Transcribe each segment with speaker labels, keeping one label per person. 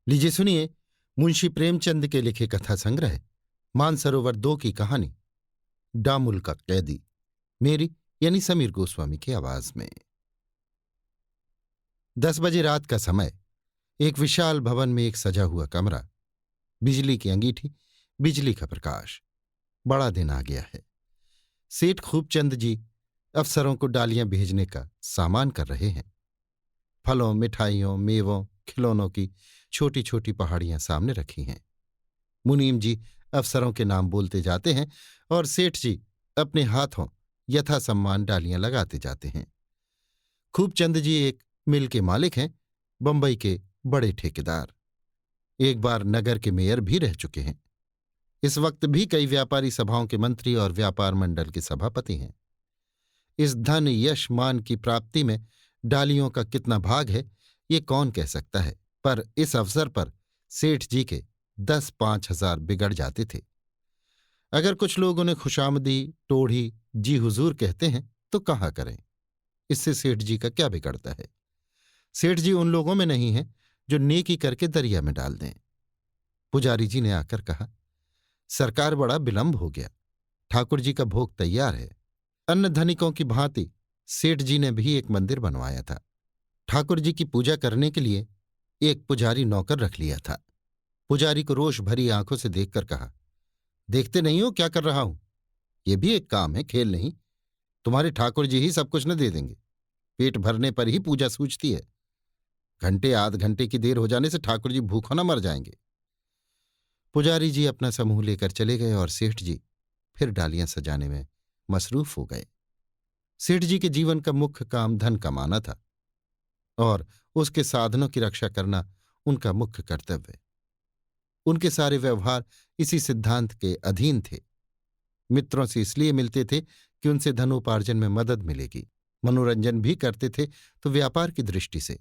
Speaker 1: लीजिए सुनिए मुंशी प्रेमचंद के लिखे कथा संग्रह मानसरोवर 2 की कहानी डामुल का कैदी, मेरी यानी समीर गोस्वामी की आवाज में। 10 बजे रात का समय। एक विशाल भवन में एक सजा हुआ कमरा, बिजली की अंगीठी, बिजली का प्रकाश। बड़ा दिन आ गया है। सेठ खूबचंद जी अफसरों को डालियां भेजने का सामान कर रहे हैं। फलों, मिठाइयों, मेवों, खिलौनों की छोटी छोटी पहाड़ियां सामने रखी हैं। मुनीम जी अफसरों के नाम बोलते जाते हैं और सेठ जी अपने हाथों यथा सम्मान डालियां लगाते जाते हैं। खूबचंद जी एक मिल के मालिक हैं, बंबई के बड़े ठेकेदार। एक बार नगर के मेयर भी रह चुके हैं। इस वक्त भी कई व्यापारी सभाओं के मंत्री और व्यापार मंडल के सभापति हैं। इस धन यश मान की प्राप्ति में डालियों का कितना भाग है ये कौन कह सकता है, पर इस अवसर पर सेठ जी के 10-5 हजार बिगड़ जाते थे। अगर कुछ लोग उन्हें खुशामदी, टोढ़ी, जी हुजूर कहते हैं तो कहा करें, इससे सेठ जी का क्या बिगड़ता है। सेठ जी उन लोगों में नहीं है जो नेकी करके दरिया में डाल दें। पुजारी जी ने आकर कहा, सरकार बड़ा विलंब हो गया, ठाकुर जी का भोग तैयार है। अन्य धनिकों की भांति सेठ जी ने भी एक मंदिर बनवाया था। ठाकुर जी की पूजा करने के लिए एक पुजारी नौकर रख लिया था। पुजारी को रोष भरी आंखों से देखकर कहा, देखते नहीं हो क्या कर रहा हूं? यह भी एक काम है, खेल नहीं। तुम्हारे ठाकुर जी ही सब कुछ न दे देंगे। पेट भरने पर ही पूजा सूझती है। घंटे आध घंटे की देर हो जाने से ठाकुर जी भूखों न मर जाएंगे। पुजारी जी अपना समूह लेकर चले गए और सेठ जी फिर डालियां सजाने में मसरूफ हो गए। सेठ जी के जीवन का मुख्य काम धन कमाना था और उसके साधनों की रक्षा करना उनका मुख्य कर्तव्य। उनके सारे व्यवहार इसी सिद्धांत के अधीन थे। मित्रों से इसलिए मिलते थे कि उनसे धनोपार्जन में मदद मिलेगी। मनोरंजन भी करते थे तो व्यापार की दृष्टि से।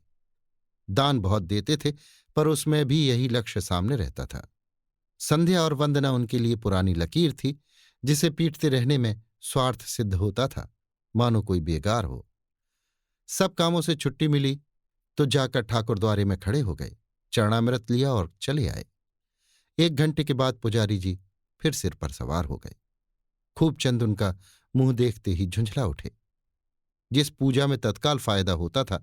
Speaker 1: दान बहुत देते थे पर उसमें भी यही लक्ष्य सामने रहता था। संध्या और वंदना उनके लिए पुरानी लकीर थी, जिसे पीटते रहने में स्वार्थ सिद्ध होता था, मानो कोई बेगार हो। सब कामों से छुट्टी मिली तो जाकर ठाकुर द्वारे में खड़े हो गए, चरणामृत लिया और चले आए। 1 घंटे के बाद पुजारी जी फिर सिर पर सवार हो गए। खूबचंद उनका मुंह देखते ही झुंझला उठे। जिस पूजा में तत्काल फायदा होता था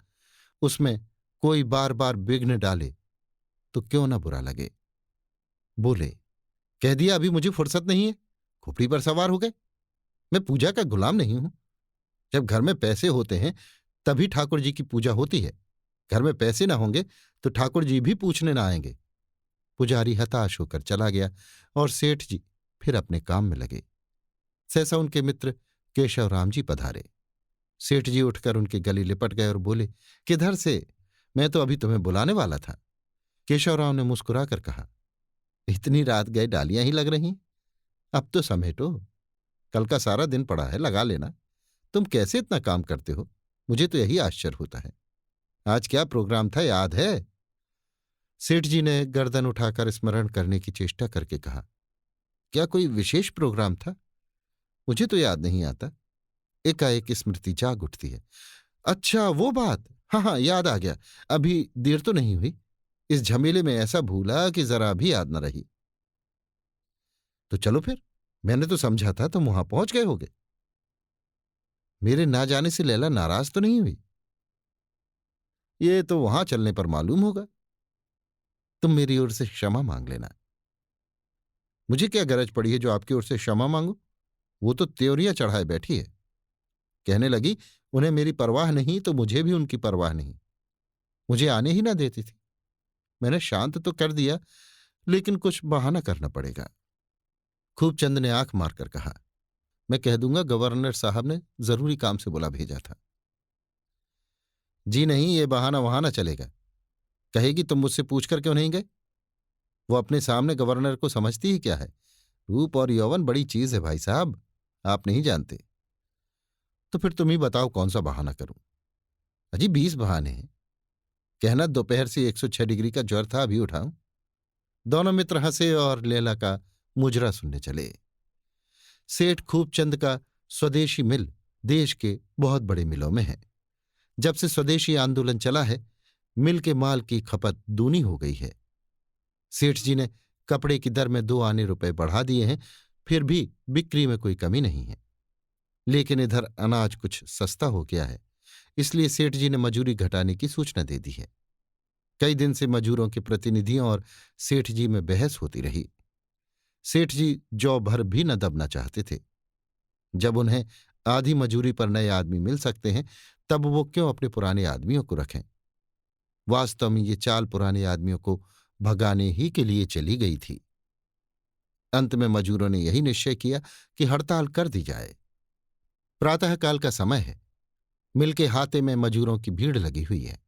Speaker 1: उसमें कोई बार बार विघ्न डाले तो क्यों न बुरा लगे। बोले, कह दिया अभी मुझे फुर्सत नहीं है, खोपड़ी पर सवार हो गए। मैं पूजा का गुलाम नहीं हूं। जब घर में पैसे होते हैं तभी ठाकुर जी की पूजा होती है। घर में पैसे ना होंगे तो ठाकुर जी भी पूछने ना आएंगे। पुजारी हताश होकर चला गया और सेठ जी फिर अपने काम में लगे। सहसा उनके मित्र केशवराम जी पधारे। सेठ जी उठकर उनके गले लिपट गए और बोले, किधर से? मैं तो अभी तुम्हें बुलाने वाला था। केशवराव ने मुस्कुराकर कहा, इतनी रात गए डालियां ही लग रही, अब तो समेटो। कल का सारा दिन पड़ा है, लगा लेना। तुम कैसे इतना काम करते हो, मुझे तो यही आश्चर्य होता है। आज क्या प्रोग्राम था, याद है? सेठ जी ने गर्दन उठाकर स्मरण करने की चेष्टा करके कहा, क्या कोई विशेष प्रोग्राम था? मुझे तो याद नहीं आता। एकाएक स्मृति जाग उठती है। अच्छा वो बात, हाँ हाँ याद आ गया। अभी देर तो नहीं हुई, इस झमेले में ऐसा भूला कि जरा भी याद न रही। तो चलो फिर, मैंने तो समझा था तुम वहां पहुंच गए होगे। मेरे ना जाने से लैला नाराज तो नहीं हुई? ये तो वहां चलने पर मालूम होगा। तुम मेरी ओर से क्षमा मांग लेना। मुझे क्या गरज पड़ी है जो आपकी ओर से क्षमा मांगू? वो तो त्योरियां चढ़ाए बैठी है। कहने लगी, उन्हें मेरी परवाह नहीं तो मुझे भी उनकी परवाह नहीं। मुझे आने ही ना देती थी। मैंने शांत तो कर दिया, लेकिन कुछ बहाना करना पड़ेगा। खूबचंद ने आंख मारकर कहा, मैं कह दूंगा गवर्नर साहब ने जरूरी काम से बुला भेजा था। जी नहीं, ये बहाना वहां ना चलेगा। कहेगी तुम मुझसे पूछकर क्यों नहीं गए? वो अपने सामने गवर्नर को समझती ही क्या है? रूप और यौवन बड़ी चीज है भाई साहब, आप नहीं जानते। तो फिर तुम ही बताओ कौन सा बहाना करूं? अजी 20 बहाने हैं। कहना दोपहर से 106 डिग्री का ज्वर था, अभी उठाऊं। दोनों मित्र हंसे और लैला का मुजरा सुनने चले। सेठ खूबचंद का स्वदेशी मिल देश के बहुत बड़े मिलों में है। जब से स्वदेशी आंदोलन चला है, मिल के माल की खपत दूनी हो गई है। सेठ जी ने कपड़े की दर में 2 आने रुपए बढ़ा दिए हैं, फिर भी बिक्री में कोई कमी नहीं है। लेकिन इधर अनाज कुछ सस्ता हो गया है, इसलिए सेठ जी ने मजूरी घटाने की सूचना दे दी है। कई दिन से मजूरों के प्रतिनिधियों और सेठ जी में बहस होती रही। सेठ जी जौ भर भी न दबना चाहते थे। जब उन्हें आधी मजूरी पर नए आदमी मिल सकते हैं, तब वो क्यों अपने पुराने आदमियों को रखें। वास्तव में ये चाल पुराने आदमियों को भगाने ही के लिए चली गई थी। अंत में मजूरों ने यही निश्चय किया कि हड़ताल कर दी जाए। प्रातःकाल का समय है। मिल के हाथे में मजूरों की भीड़ लगी हुई है।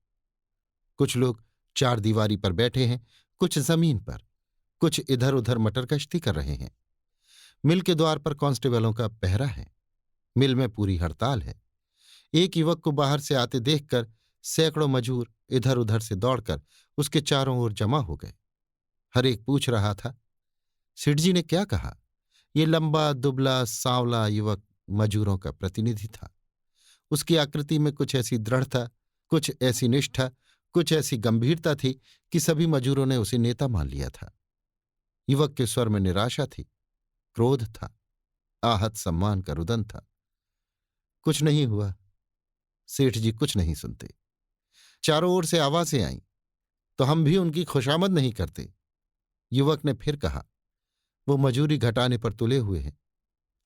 Speaker 1: कुछ लोग चार दीवारी पर बैठे हैं, कुछ जमीन पर, कुछ इधर उधर मटर कश्ती कर रहे हैं। मिल के द्वार पर कांस्टेबलों का पहरा है। मिल में पूरी हड़ताल है। एक युवक को बाहर से आते देखकर सैकड़ों मजूर इधर उधर से दौड़कर उसके चारों ओर जमा हो गए। हर एक पूछ रहा था, सेठ जी ने क्या कहा। ये लंबा दुबला सांवला युवक मजूरों का प्रतिनिधि था। उसकी आकृति में कुछ ऐसी दृढ़ता, कुछ ऐसी निष्ठा, कुछ ऐसी गंभीरता थी कि सभी मजूरों ने उसे नेता मान लिया था। युवक के स्वर में निराशा थी, क्रोध था, आहत सम्मान का रुदन था। कुछ नहीं हुआ। सेठ जी कुछ नहीं सुनते। चारों ओर से आवाजें आईं, तो हम भी उनकी खुशामद नहीं करते। युवक ने फिर कहा, वो मजूरी घटाने पर तुले हुए हैं,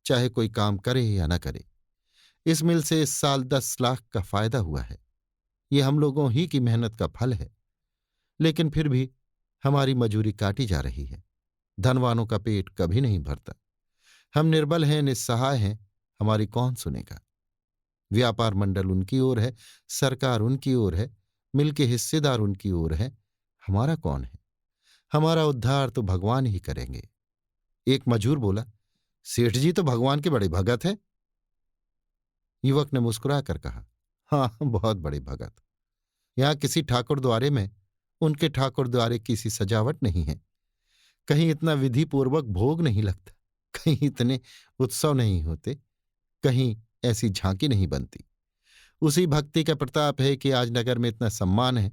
Speaker 1: चाहे कोई काम करे या न करे। इस मिल से इस साल 10 लाख का फायदा हुआ है। ये हम लोगों ही की मेहनत का फल है। लेकिन फिर भी हमारी मजूरी काटी जा रही है। धनवानों का पेट कभी नहीं भरता। हम निर्बल हैं, निस्सहाय हैं, हमारी कौन सुनेगा। व्यापार मंडल उनकी ओर है, सरकार उनकी ओर है, मिल के हिस्सेदार उनकी ओर है, हमारा कौन है। हमारा उद्धार तो भगवान ही करेंगे। एक मजूर बोला, सेठ जी तो भगवान के बड़े भगत हैं। युवक ने मुस्कुराकर कहा, हाँ, बहुत बड़े भगत। यहां किसी ठाकुर द्वारे में उनके ठाकुर द्वारे की सी सजावट नहीं है। कहीं इतना विधिपूर्वक भोग नहीं लगता, कहीं इतने उत्सव नहीं होते, कहीं ऐसी झांकी नहीं बनती। उसी भक्ति का प्रताप है कि आज नगर में इतना सम्मान है।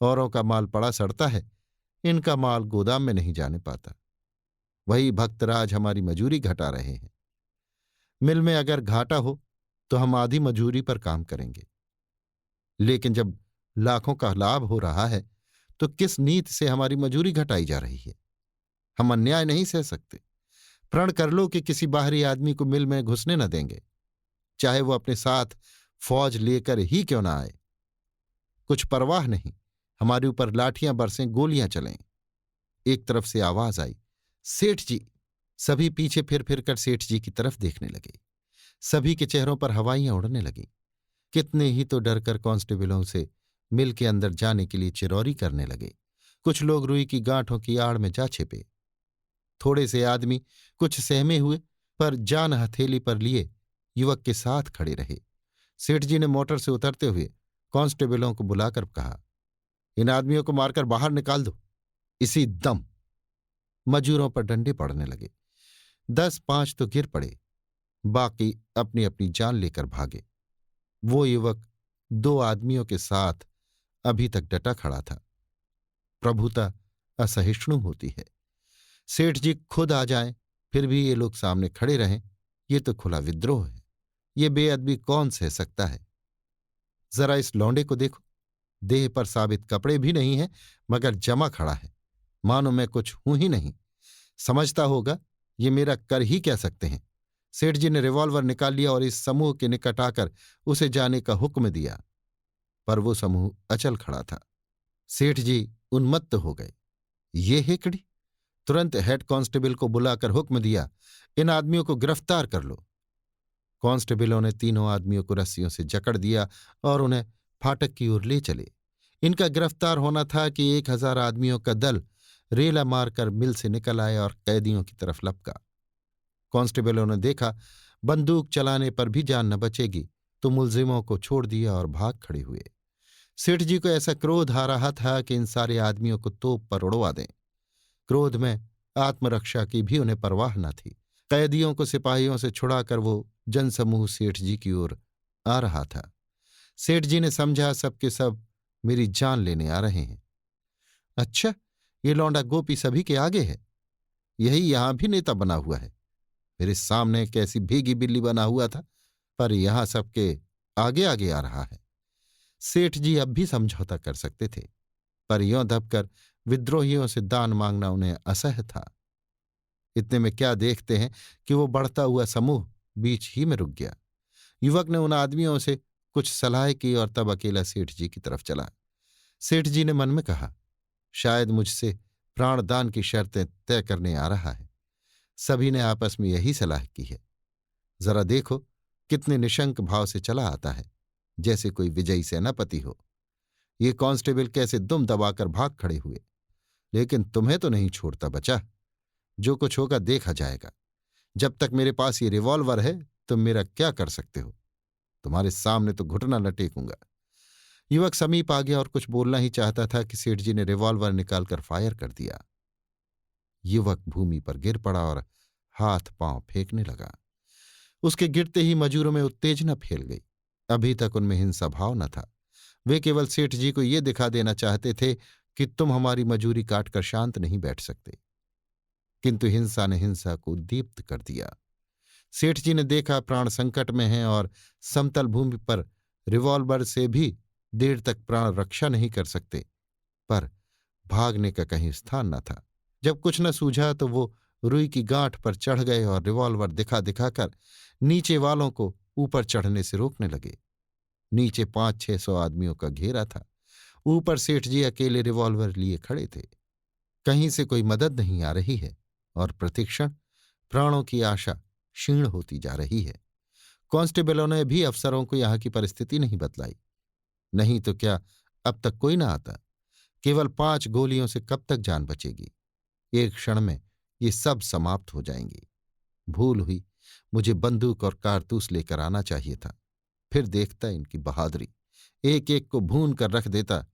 Speaker 1: औरों का माल पड़ा सड़ता है, इनका माल गोदाम में नहीं जाने पाता। वही भक्तराज हमारी मजूरी घटा रहे हैं। मिल में अगर घाटा हो तो हम आधी मजूरी पर काम करेंगे। लेकिन जब लाखों का लाभ हो रहा है तो किस नीति से हमारी मजूरी घटाई जा रही है। हम अन्याय नहीं सह सकते। प्रण कर लो कि किसी बाहरी आदमी को मिल में घुसने न देंगे, चाहे वो अपने साथ फौज लेकर ही क्यों ना आए। कुछ परवाह नहीं, हमारे ऊपर लाठियां बरसें, गोलियां चलें। एक तरफ से आवाज आई, सेठ जी। सभी पीछे फिर फिर कर सेठ जी की तरफ देखने लगे। सभी के चेहरों पर हवाइयां उड़ने लगीं। कितने ही तो डरकर कांस्टेबलों से मिल के अंदर जाने के लिए चिरौरी करने लगे। कुछ लोग रुई की गांठों की आड़ में जा छिपे। थोड़े से आदमी कुछ सहमे हुए पर जान हथेली पर लिए युवक के साथ खड़े रहे। सेठ जी ने मोटर से उतरते हुए कांस्टेबलों को बुलाकर कहा, इन आदमियों को मारकर बाहर निकाल दो, इसी दम। मजूरों पर डंडे पड़ने लगे। 10-5 तो गिर पड़े, बाकी अपनी अपनी जान लेकर भागे। वो युवक 2 आदमियों के साथ अभी तक डटा खड़ा था। प्रभुता असहिष्णु होती है। सेठ जी खुद आ जाएं, फिर भी ये लोग सामने खड़े रहें, ये तो खुला विद्रोह है। ये बेअदबी कौन सह सकता है। जरा इस लौंडे को देखो, देह पर साबित कपड़े भी नहीं है, मगर जमा खड़ा है, मानो मैं कुछ हूं ही नहीं। समझता होगा ये मेरा कर ही क्या सकते हैं। सेठ जी ने रिवॉल्वर निकाल लिया और इस समूह के निकट आकर उसे जाने का हुक्म दिया, पर वो समूह अचल खड़ा था। सेठ जी उन्मत्त हो गए। ये हेकड़ी। तुरंत हेड कांस्टेबल को बुलाकर हुक्म दिया, इन आदमियों को गिरफ्तार कर लो। कांस्टेबलों ने तीनों आदमियों को रस्सियों से जकड़ दिया और उन्हें फाटक की ओर ले चले। इनका गिरफ्तार होना था कि 1000 आदमियों का दल रेला मारकर मिल से निकल आया और कैदियों की तरफ लपका। कांस्टेबलों ने देखा बंदूक चलाने पर भी जान न बचेगी, तो मुलजिमों को छोड़ दिया और भाग खड़े हुए। सेठ जी को ऐसा क्रोध आ रहा था कि इन सारे आदमियों को तोप पर उड़वा दें। क्रोध में आत्मरक्षा की भी उन्हें परवाह न थी। कैदियों को सिपाहियों से छुड़ाकर वो जनसमूह सेठ जी की ओर आ रहा था। सेठ जी ने समझा सबके सब मेरी जान लेने आ रहे हैं। अच्छा, ये लौंडा गोपी सभी के आगे है, यही यहां भी नेता बना हुआ है। मेरे सामने कैसी भीगी बिल्ली बना हुआ था, पर यहां सबके आगे आगे आ रहा है। सेठ जी अब भी समझौता कर सकते थे, पर यों दबकर विद्रोहियों से दान मांगना उन्हें असह्य था। इतने में क्या देखते हैं कि वो बढ़ता हुआ समूह बीच ही में रुक गया। युवक ने उन आदमियों से कुछ सलाह की और तब अकेला सेठ जी की तरफ चला। सेठ जी ने मन में कहा, शायद मुझसे प्राणदान की शर्तें तय करने आ रहा है। सभी ने आपस में यही सलाह की है। जरा देखो कितने निशंक भाव से चला आता है, जैसे कोई विजयी सेनापति हो। ये कांस्टेबल कैसे दुम दबाकर भाग खड़े हुए। लेकिन तुम्हें तो नहीं छोड़ता बचा, जो कुछ होगा देखा जाएगा। जब तक मेरे पास ये रिवॉल्वर है तुम मेरा क्या कर सकते हो? तुम्हारे सामने तो घुटना न टेकूंगा। युवक समीप आ गया और कुछ बोलना ही चाहता था कि सेठ जी ने रिवॉल्वर निकालकर फायर कर दिया। युवक भूमि पर गिर पड़ा और हाथ पांव फेंकने लगा। उसके गिरते ही मजूरों में उत्तेजना फैल गई। अभी तक उनमें हिंसा भाव न था। वे केवल सेठ जी को ये दिखा देना चाहते थे कि तुम हमारी मजूरी काटकर शांत नहीं बैठ सकते। किंतु हिंसा ने हिंसा को उद्दीप्त कर दिया। सेठ जी ने देखा प्राण संकट में हैं और समतल भूमि पर रिवॉल्वर से भी देर तक प्राण रक्षा नहीं कर सकते, पर भागने का कहीं स्थान न था। जब कुछ न सूझा तो वो रुई की गांठ पर चढ़ गए और रिवॉल्वर दिखा दिखाकर नीचे वालों को ऊपर चढ़ने से रोकने लगे। नीचे 500-600 आदमियों का घेरा था। ऊपर सेठ जी अकेले रिवॉल्वर लिए खड़े थे। कहीं से कोई मदद नहीं आ रही है और प्रतिक्षण प्राणों की आशा क्षीण होती जा रही है। कांस्टेबलों ने भी अफसरों को यहां की परिस्थिति नहीं बतलाई। नहीं तो क्या अब तक कोई ना आता? केवल 5 गोलियों से कब तक जान बचेगी? एक क्षण में ये सब समाप्त हो जाएंगी। भूल हुई, मुझे बंदूक और कारतूस लेकर आना चाहिए था। फिर देखता इनकी बहादुरी, एक एक को भून कर रख देता।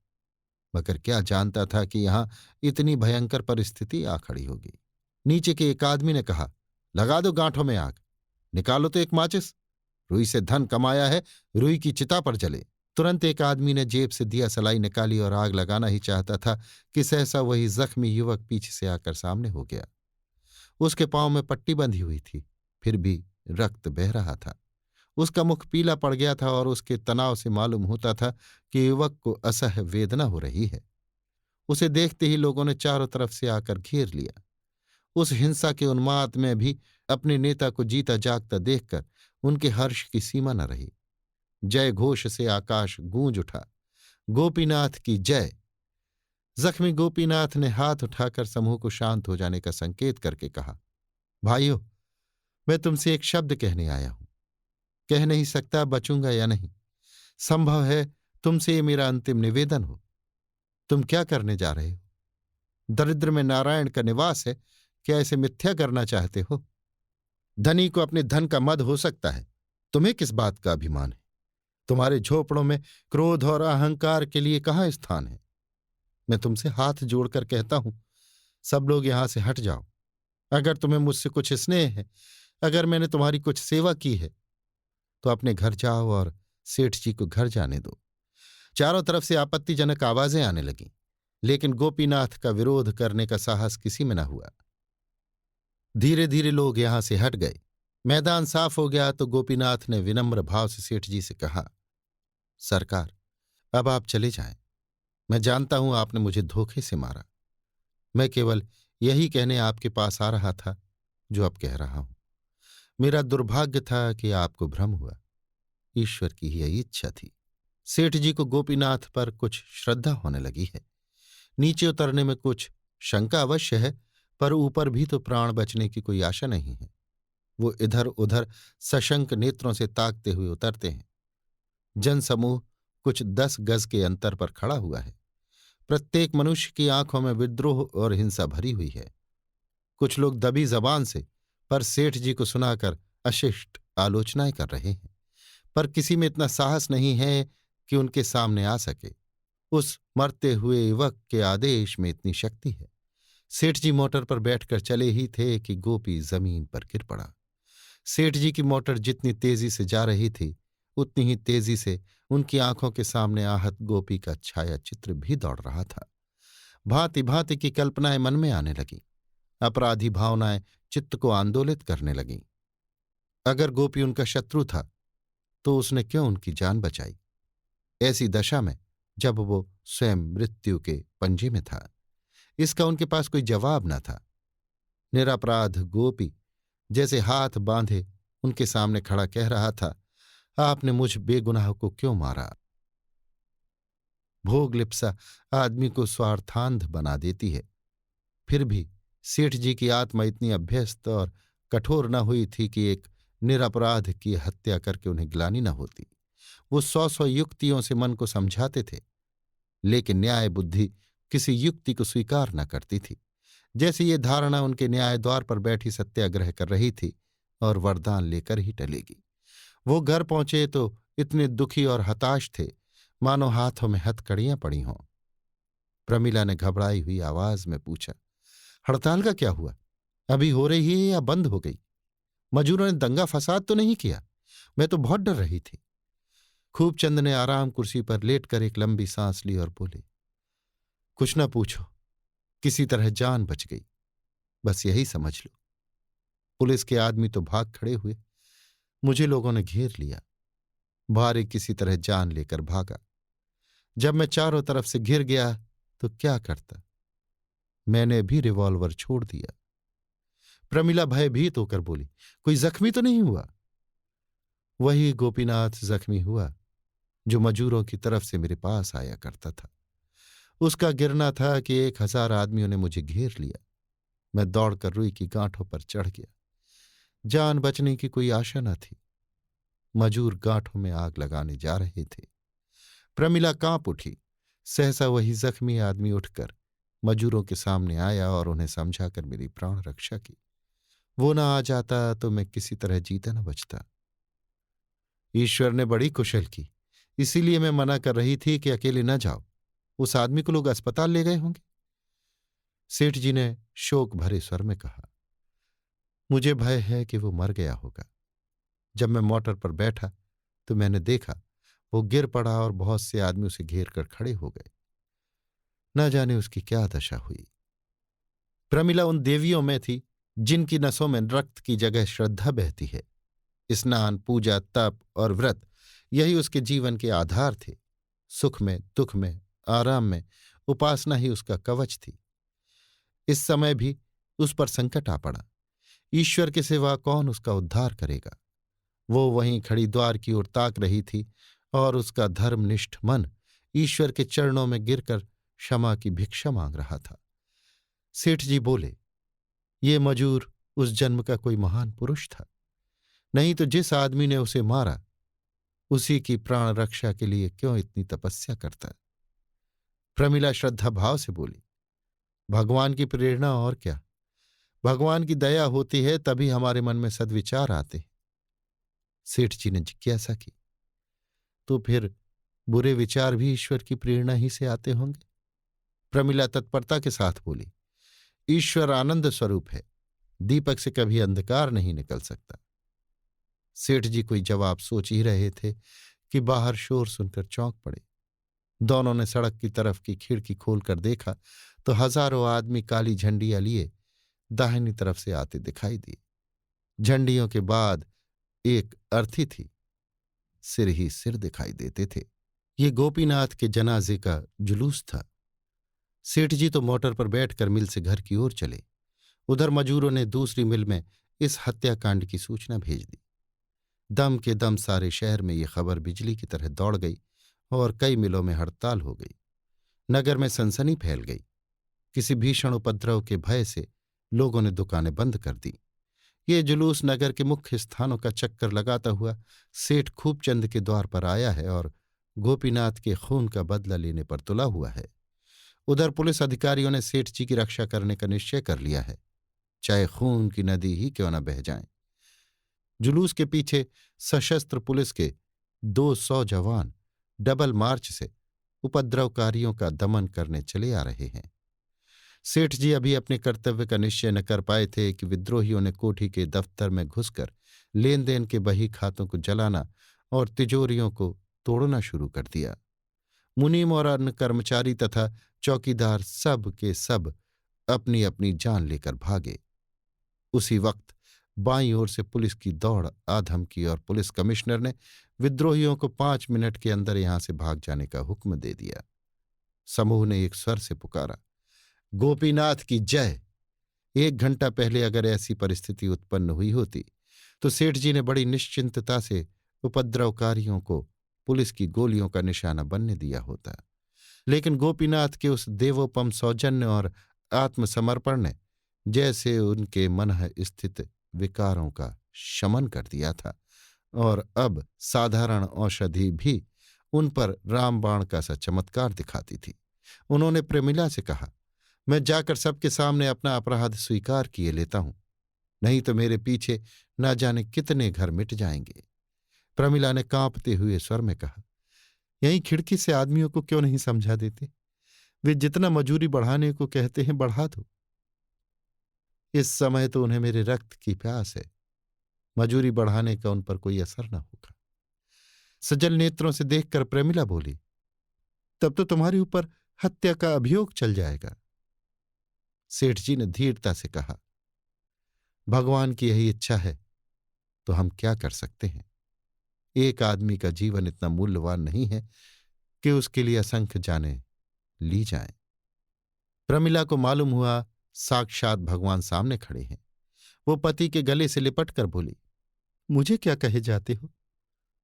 Speaker 1: मगर क्या जानता था कि यहां इतनी भयंकर परिस्थिति आ खड़ी होगी। नीचे के एक आदमी ने कहा, लगा दो गांठों में आग, निकालो तो एक माचिस। रुई से धन कमाया है, रुई की चिता पर जले। तुरंत एक आदमी ने जेब से दिया सलाई निकाली और आग लगाना ही चाहता था कि सहसा वही जख्मी युवक पीछे से आकर सामने हो गया। उसके पांव में पट्टी बंधी हुई थी, फिर भी रक्त बह रहा था। उसका मुख पीला पड़ गया था और उसके तनाव से मालूम होता था कि युवक को असह्य वेदना हो रही है। उसे देखते ही लोगों ने चारों तरफ से आकर घेर लिया। उस हिंसा के उन्माद में भी अपने नेता को जीता जागता देखकर उनके हर्ष की सीमा न रही। जय घोष से आकाश गूंज उठा, गोपीनाथ की जय। जख्मी गोपीनाथ ने हाथ उठाकर समूह को शांत हो जाने का संकेत करके कहा, भाइयों, मैं तुमसे एक शब्द कहने आया हूं। कह नहीं सकता बचूंगा या नहीं। संभव है तुमसे ये मेरा अंतिम निवेदन हो। तुम क्या करने जा रहे हो? दरिद्र में नारायण का निवास है, क्या ऐसे मिथ्या करना चाहते हो? धनी को अपने धन का मद हो सकता है, तुम्हें किस बात का अभिमान है? तुम्हारे झोपड़ों में क्रोध और अहंकार के लिए कहाँ स्थान है? मैं तुमसे हाथ जोड़कर कहता हूं, सब लोग यहां से हट जाओ। अगर तुम्हें मुझसे कुछ स्नेह है, अगर मैंने तुम्हारी कुछ सेवा की है, तो अपने घर जाओ और सेठ जी को घर जाने दो। चारों तरफ से आपत्तिजनक आवाजें आने लगीं, लेकिन गोपीनाथ का विरोध करने का साहस किसी में न हुआ। धीरे धीरे लोग यहां से हट गए। मैदान साफ हो गया तो गोपीनाथ ने विनम्र भाव से सेठ जी से कहा, सरकार, अब आप चले जाएं। मैं जानता हूं आपने मुझे धोखे से मारा। मैं केवल यही कहने आपके पास आ रहा था जो अब कह रहा हूं। मेरा दुर्भाग्य था कि आपको भ्रम हुआ। ईश्वर की यही इच्छा थी। सेठ जी को गोपीनाथ पर कुछ श्रद्धा होने लगी है। नीचे उतरने में कुछ शंका अवश्य है, पर ऊपर भी तो प्राण बचने की कोई आशा नहीं है। वो इधर उधर सशंक नेत्रों से ताकते हुए उतरते हैं। जनसमूह कुछ 10 गज के अंतर पर खड़ा हुआ है। प्रत्येक मनुष्य की आंखों में विद्रोह और हिंसा भरी हुई है। कुछ लोग दबी जबान से पर सेठ जी को सुनाकर अशिष्ट आलोचनाएं कर रहे हैं, पर किसी में इतना साहस नहीं है कि उनके सामने आ सके। उस मरते हुए युवक के आदेश में इतनी शक्ति है। सेठ जी मोटर पर बैठकर चले ही थे कि गोपी जमीन पर गिर पड़ा। सेठ जी की मोटर जितनी तेजी से जा रही थी, उतनी ही तेजी से उनकी आंखों के सामने आहत गोपी का छाया चित्र भी दौड़ रहा था। भांति भांति की कल्पनाएं मन में आने लगीं। अपराधी भावनाएं चित्त को आंदोलित करने लगीं। अगर गोपी उनका शत्रु था तो उसने क्यों उनकी जान बचाई, ऐसी दशा में जब वो स्वयं मृत्यु के पंजे में था? इसका उनके पास कोई जवाब न था। निरपराध गोपी जैसे हाथ बांधे उनके सामने खड़ा कह रहा था, आपने मुझ बेगुनाह को क्यों मारा? भोग लिप्सा आदमी को स्वार्थांध बना देती है। फिर भी सेठ जी की आत्मा इतनी अभ्यस्त और कठोर न हुई थी कि एक निरपराध की हत्या करके उन्हें ग्लानि न होती। वो 100 युक्तियों से मन को समझाते थे, लेकिन न्याय बुद्धि किसी युक्ति को स्वीकार न करती थी। जैसे ये धारणा उनके न्याय द्वार पर बैठी सत्याग्रह कर रही थी और वरदान लेकर ही टलेगी। वो घर पहुंचे तो इतने दुखी और हताश थे मानो हाथों में हथकड़ियां पड़ी हों। प्रमिला ने घबराई हुई आवाज में पूछा, हड़ताल का क्या हुआ? अभी हो रही है या बंद हो गई? मजूरों ने दंगा फसाद तो नहीं किया? मैं तो बहुत डर रही थी। खूबचंद ने आराम कुर्सी पर लेटकर एक लंबी सांस ली और बोले, कुछ न पूछो, किसी तरह जान बच गई, बस यही समझ लो। पुलिस के आदमी तो भाग खड़े हुए, मुझे लोगों ने घेर लिया। भारी किसी तरह जान लेकर भागा। जब मैं चारों तरफ से घिर गया तो क्या करता? मैंने भी रिवॉल्वर छोड़ दिया। प्रमिला भयभीत होकर बोली, कोई जख्मी तो नहीं हुआ? वही गोपीनाथ जख्मी हुआ जो मजूरों की तरफ से मेरे पास आया करता था। उसका गिरना था कि 1000 आदमियों ने मुझे घेर लिया। मैं दौड़कर रुई की गांठों पर चढ़ गया। जान बचने की कोई आशा न थी। मजूर गांठों में आग लगाने जा रहे थे। प्रमिला कांप उठी। सहसा वही जख्मी आदमी उठकर मजूरों के सामने आया और उन्हें समझाकर मेरी प्राण रक्षा की। वो न आ जाता तो मैं किसी तरह जीता न बचता। ईश्वर ने बड़ी कुशल की, इसीलिए मैं मना कर रही थी कि अकेले न जाओ। उस आदमी को लोग अस्पताल ले गए होंगे। सेठ जी ने शोक भरे स्वर में कहा, मुझे भय है कि वो मर गया होगा। जब मैं मोटर पर बैठा तो मैंने देखा वो गिर पड़ा और बहुत से आदमी उसे घेर कर खड़े हो गए। न जाने उसकी क्या दशा हुई। प्रमिला उन देवियों में थी जिनकी नसों में रक्त की जगह श्रद्धा बहती है। स्नान, पूजा, तप और व्रत यही उसके जीवन के आधार थे। सुख में, दुख में, आराम में उपासना ही उसका कवच थी। इस समय भी उस पर संकट आ पड़ा। ईश्वर के सिवा कौन उसका उद्धार करेगा? वो वहीं खड़ी द्वार की ओर ताक रही थी और उसका धर्मनिष्ठ मन ईश्वर के चरणों में गिरकर क्षमा की भिक्षा मांग रहा था। सेठ जी बोले, ये मजूर उस जन्म का कोई महान पुरुष था, नहीं तो जिस आदमी ने उसे मारा उसी की प्राण रक्षा के लिए क्यों इतनी तपस्या करता? प्रमिला श्रद्धा भाव से बोली, भगवान की प्रेरणा और क्या। भगवान की दया होती है तभी हमारे मन में सद्विचार आते हैं। सेठ जी ने जिज्ञासा की, तो फिर बुरे विचार भी ईश्वर की प्रेरणा ही से आते होंगे? प्रमिला तत्परता के साथ बोली, ईश्वर आनंद स्वरूप है, दीपक से कभी अंधकार नहीं निकल सकता। सेठ जी कोई जवाब सोच ही रहे थे कि बाहर शोर सुनकर चौंक पड़े। दोनों ने सड़क की तरफ की खिड़की खोलकर देखा तो हजारों आदमी काली झंडियां लिए दाहिनी तरफ से आते दिखाई दिए। झंडियों के बाद एक अर्थी थी, सिर ही सिर दिखाई देते थे। ये गोपीनाथ के जनाजे का जुलूस था। सेठ जी तो मोटर पर बैठकर मिल से घर की ओर चले। उधर मजूरों ने दूसरी मिल में इस हत्याकांड की सूचना भेज दी। दम के दम सारे शहर में ये खबर बिजली की तरह दौड़ गई और कई मिलों में हड़ताल हो गई। नगर में सनसनी फैल गई। किसी भीषण उपद्रव के भय से लोगों ने दुकानें बंद कर दी। ये जुलूस नगर के मुख्य स्थानों का चक्कर लगाता हुआ सेठ खूबचंद के द्वार पर आया है और गोपीनाथ के खून का बदला लेने पर तुला हुआ है। उधर पुलिस अधिकारियों ने सेठ जी की रक्षा करने का निश्चय कर लिया है, चाहे खून की नदी ही क्यों न बह जाए। जुलूस के पीछे सशस्त्र पुलिस के 200 जवान डबल मार्च से उपद्रवकारियों का दमन करने चले आ रहे हैं। सेठ जी अभी अपने कर्तव्य का निश्चय न कर पाए थे कि विद्रोहियों ने कोठी के दफ्तर में घुसकर लेन देन के बही खातों को जलाना और तिजोरियों को तोड़ना शुरू कर दिया। मुनीम और अन्य कर्मचारी तथा चौकीदार सब के सब अपनी अपनी जान लेकर भागे। उसी वक्त बाईं ओर से पुलिस की दौड़ आ धमकी और पुलिस कमिश्नर ने विद्रोहियों को 5 मिनट के अंदर यहां से भाग जाने का हुक्म दे दिया। समूह ने एक स्वर से पुकारा, गोपीनाथ की जय। 1 घंटा पहले अगर ऐसी परिस्थिति उत्पन्न हुई होती तो सेठ जी ने बड़ी निश्चिंतता से उपद्रवकारियों को पुलिस की गोलियों का निशाना बनने दिया होता। लेकिन गोपीनाथ के उस देवोपम सौजन्य और आत्मसमर्पण ने जैसे उनके मनः स्थित विकारों का शमन कर दिया था, और अब साधारण औषधि भी उन पर रामबाण का सा चमत्कार दिखाती थी। उन्होंने प्रमिला से कहा, मैं जाकर सबके सामने अपना अपराध स्वीकार किए लेता हूं, नहीं तो मेरे पीछे न जाने कितने घर मिट जाएंगे। प्रमिला ने कांपते हुए स्वर में कहा, यहीं खिड़की से आदमियों को क्यों नहीं समझा देते? वे जितना मजूरी बढ़ाने को कहते हैं बढ़ा दो। इस समय तो उन्हें मेरे रक्त की प्यास है, मजूरी बढ़ाने का उन पर कोई असर न होगा। सजल नेत्रों से देखकर प्रमिला बोली, तब तो तुम्हारे ऊपर हत्या का अभियोग चल जाएगा। सेठ जी ने धीरता से कहा, भगवान की यही इच्छा है तो हम क्या कर सकते हैं? एक आदमी का जीवन इतना मूल्यवान नहीं है कि उसके लिए असंख्य जानें ली जाएं। प्रमिला को मालूम हुआ साक्षात भगवान सामने खड़े हैं। वो पति के गले से लिपट कर बोली, मुझे क्या कहे जाते हो?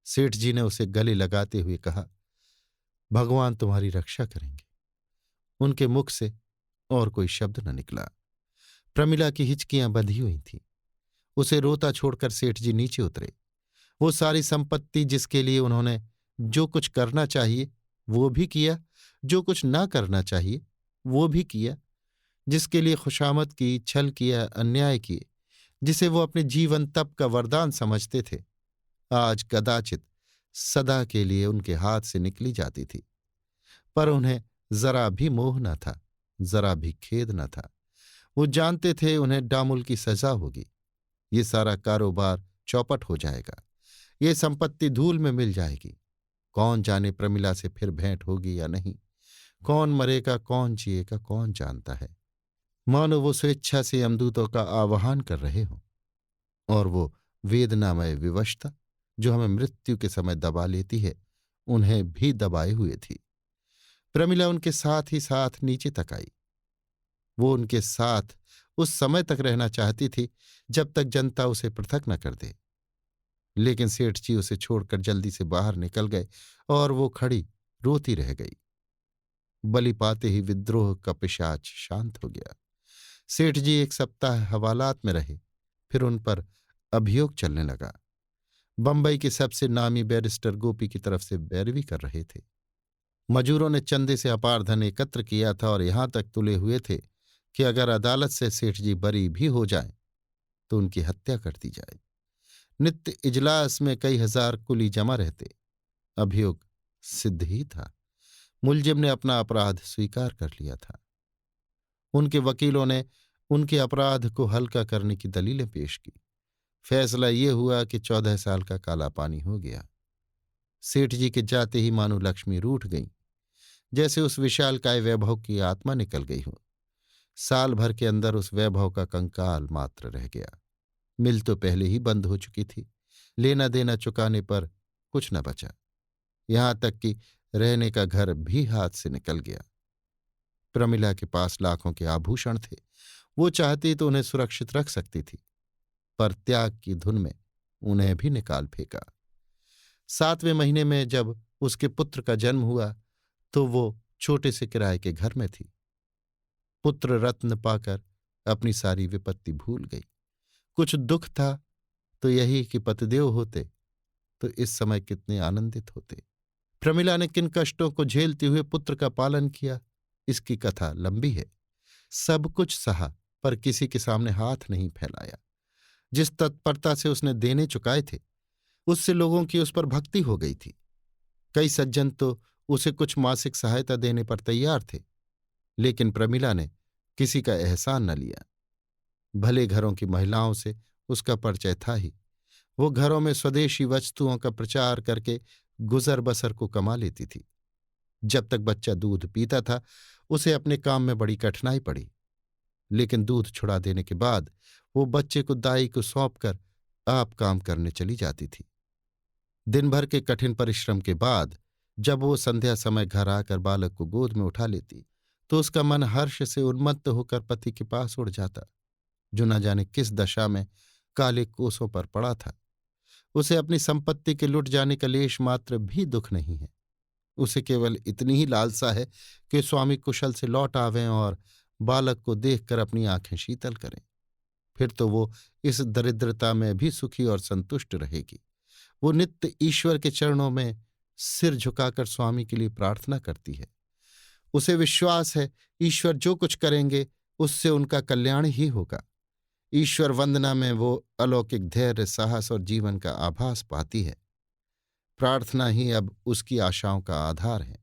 Speaker 1: सेठ जी ने उसे गले लगाते हुए कहा, भगवान तुम्हारी रक्षा करेंगे। उनके मुख से और कोई शब्द न निकला। प्रमिला की हिचकियां बंधी हुई थीं। उसे रोता छोड़कर सेठ जी नीचे उतरे। वो सारी संपत्ति जिसके लिए उन्होंने जो कुछ करना चाहिए वो भी किया, जो कुछ ना करना चाहिए वो भी किया, जिसके लिए खुशामद की, छल किया, अन्याय किए, जिसे वो अपने जीवन तप का वरदान समझते थे, आज कदाचित सदा के लिए उनके हाथ से निकली जाती थी। पर उन्हें जरा भी मोह न था, जरा भी खेद न था। वो जानते थे उन्हें डामुल की सजा होगी। ये सारा कारोबार चौपट हो जाएगा, ये संपत्ति धूल में मिल जाएगी। कौन जाने प्रमिला से फिर भेंट होगी या नहीं। कौन मरेगा, कौन जिएगा, कौन जानता है। मानो वो स्वेच्छा से यमदूतों का आह्वान कर रहे हों, और वो वेदनामय विवशता जो हमें मृत्यु के समय दबा लेती है, उन्हें भी दबाए हुए थी। प्रमिला उनके साथ ही साथ नीचे तक आई। वो उनके साथ उस समय तक रहना चाहती थी जब तक जनता उसे पृथक न कर दे। लेकिन सेठ जी उसे छोड़कर जल्दी से बाहर निकल गए और वो खड़ी रोती रह गई। बलि पाते ही विद्रोह का पिशाच शांत हो गया। सेठ जी 1 सप्ताह हवालात में रहे, फिर उन पर अभियोग चलने लगा। बंबई के सबसे नामी बैरिस्टर गोपी की तरफ से पैरवी कर रहे थे। मजूरों ने चंदे से अपार धन एकत्र किया था और यहां तक तुले हुए थे कि अगर अदालत से सेठ जी बरी भी हो जाएं तो उनकी हत्या कर दी जाए। नित्य इजलास में कई हजार कुली जमा रहते। अभियोग सिद्ध ही था। मुलजिम ने अपना अपराध स्वीकार कर लिया था। उनके वकीलों ने उनके अपराध को हल्का करने की दलीलें पेश की। फैसला ये हुआ कि 14 साल का काला पानी हो गया। सेठ जी के जाते ही मानो लक्ष्मी रूठ गई, जैसे उस विशालकाय वैभव की आत्मा निकल गई हो। साल भर के अंदर उस वैभव का कंकाल मात्र रह गया। मिल तो पहले ही बंद हो चुकी थी, लेना देना चुकाने पर कुछ न बचा। यहां तक कि रहने का घर भी हाथ से निकल गया। प्रमिला के पास लाखों के आभूषण थे। वो चाहती तो उन्हें सुरक्षित रख सकती थी, पर त्याग की धुन में उन्हें भी निकाल फेंका। 7वें महीने में जब उसके पुत्र का जन्म हुआ तो वो छोटे से किराए के घर में थी। पुत्र रत्न पाकर अपनी सारी विपत्ति भूल गई। कुछ दुख था तो यही कि पतिदेव होते तो इस समय कितने आनंदित होते। प्रमिला ने किन कष्टों को झेलते हुए पुत्र का पालन किया, इसकी कथा लंबी है। सब कुछ सहा, पर किसी के सामने हाथ नहीं फैलाया। जिस तत्परता से उसने देने चुकाए थे, उससे लोगों की उस पर भक्ति हो गई थी। कई सज्जन तो उसे कुछ मासिक सहायता देने पर तैयार थे, लेकिन प्रमिला ने किसी का एहसान न लिया। भले घरों की महिलाओं से उसका परिचय था ही। वो घरों में स्वदेशी वस्तुओं का प्रचार करके गुजर बसर को कमा लेती थी। जब तक बच्चा दूध पीता था उसे अपने काम में बड़ी कठिनाई पड़ी, लेकिन दूध छुड़ा देने के बाद वो बच्चे को दाई को सौंपकर आप काम करने चली जाती थी। दिन भर के कठिन परिश्रम के बाद जब वो संध्या समय घर आकर बालक को गोद में उठा लेती तो उसका मन हर्ष से उन्मत्त होकर पति के पास उड़ जाता, जो न जाने किस दशा में काले कोसों पर पड़ा था। उसे अपनी संपत्ति के लुट जाने का लेश मात्र भी दुख नहीं है। उसे केवल इतनी ही लालसा है कि स्वामी कुशल से लौट आवें और बालक को देखकर अपनी आंखें शीतल करें। फिर तो वो इस दरिद्रता में भी सुखी और संतुष्ट रहेगी। वो नित्य ईश्वर के चरणों में सिर झुकाकर स्वामी के लिए प्रार्थना करती है। उसे विश्वास है ईश्वर जो कुछ करेंगे उससे उनका कल्याण ही होगा। ईश्वर वंदना में वो अलौकिक धैर्य, साहस और जीवन का आभास पाती है। प्रार्थना ही अब उसकी आशाओं का आधार है।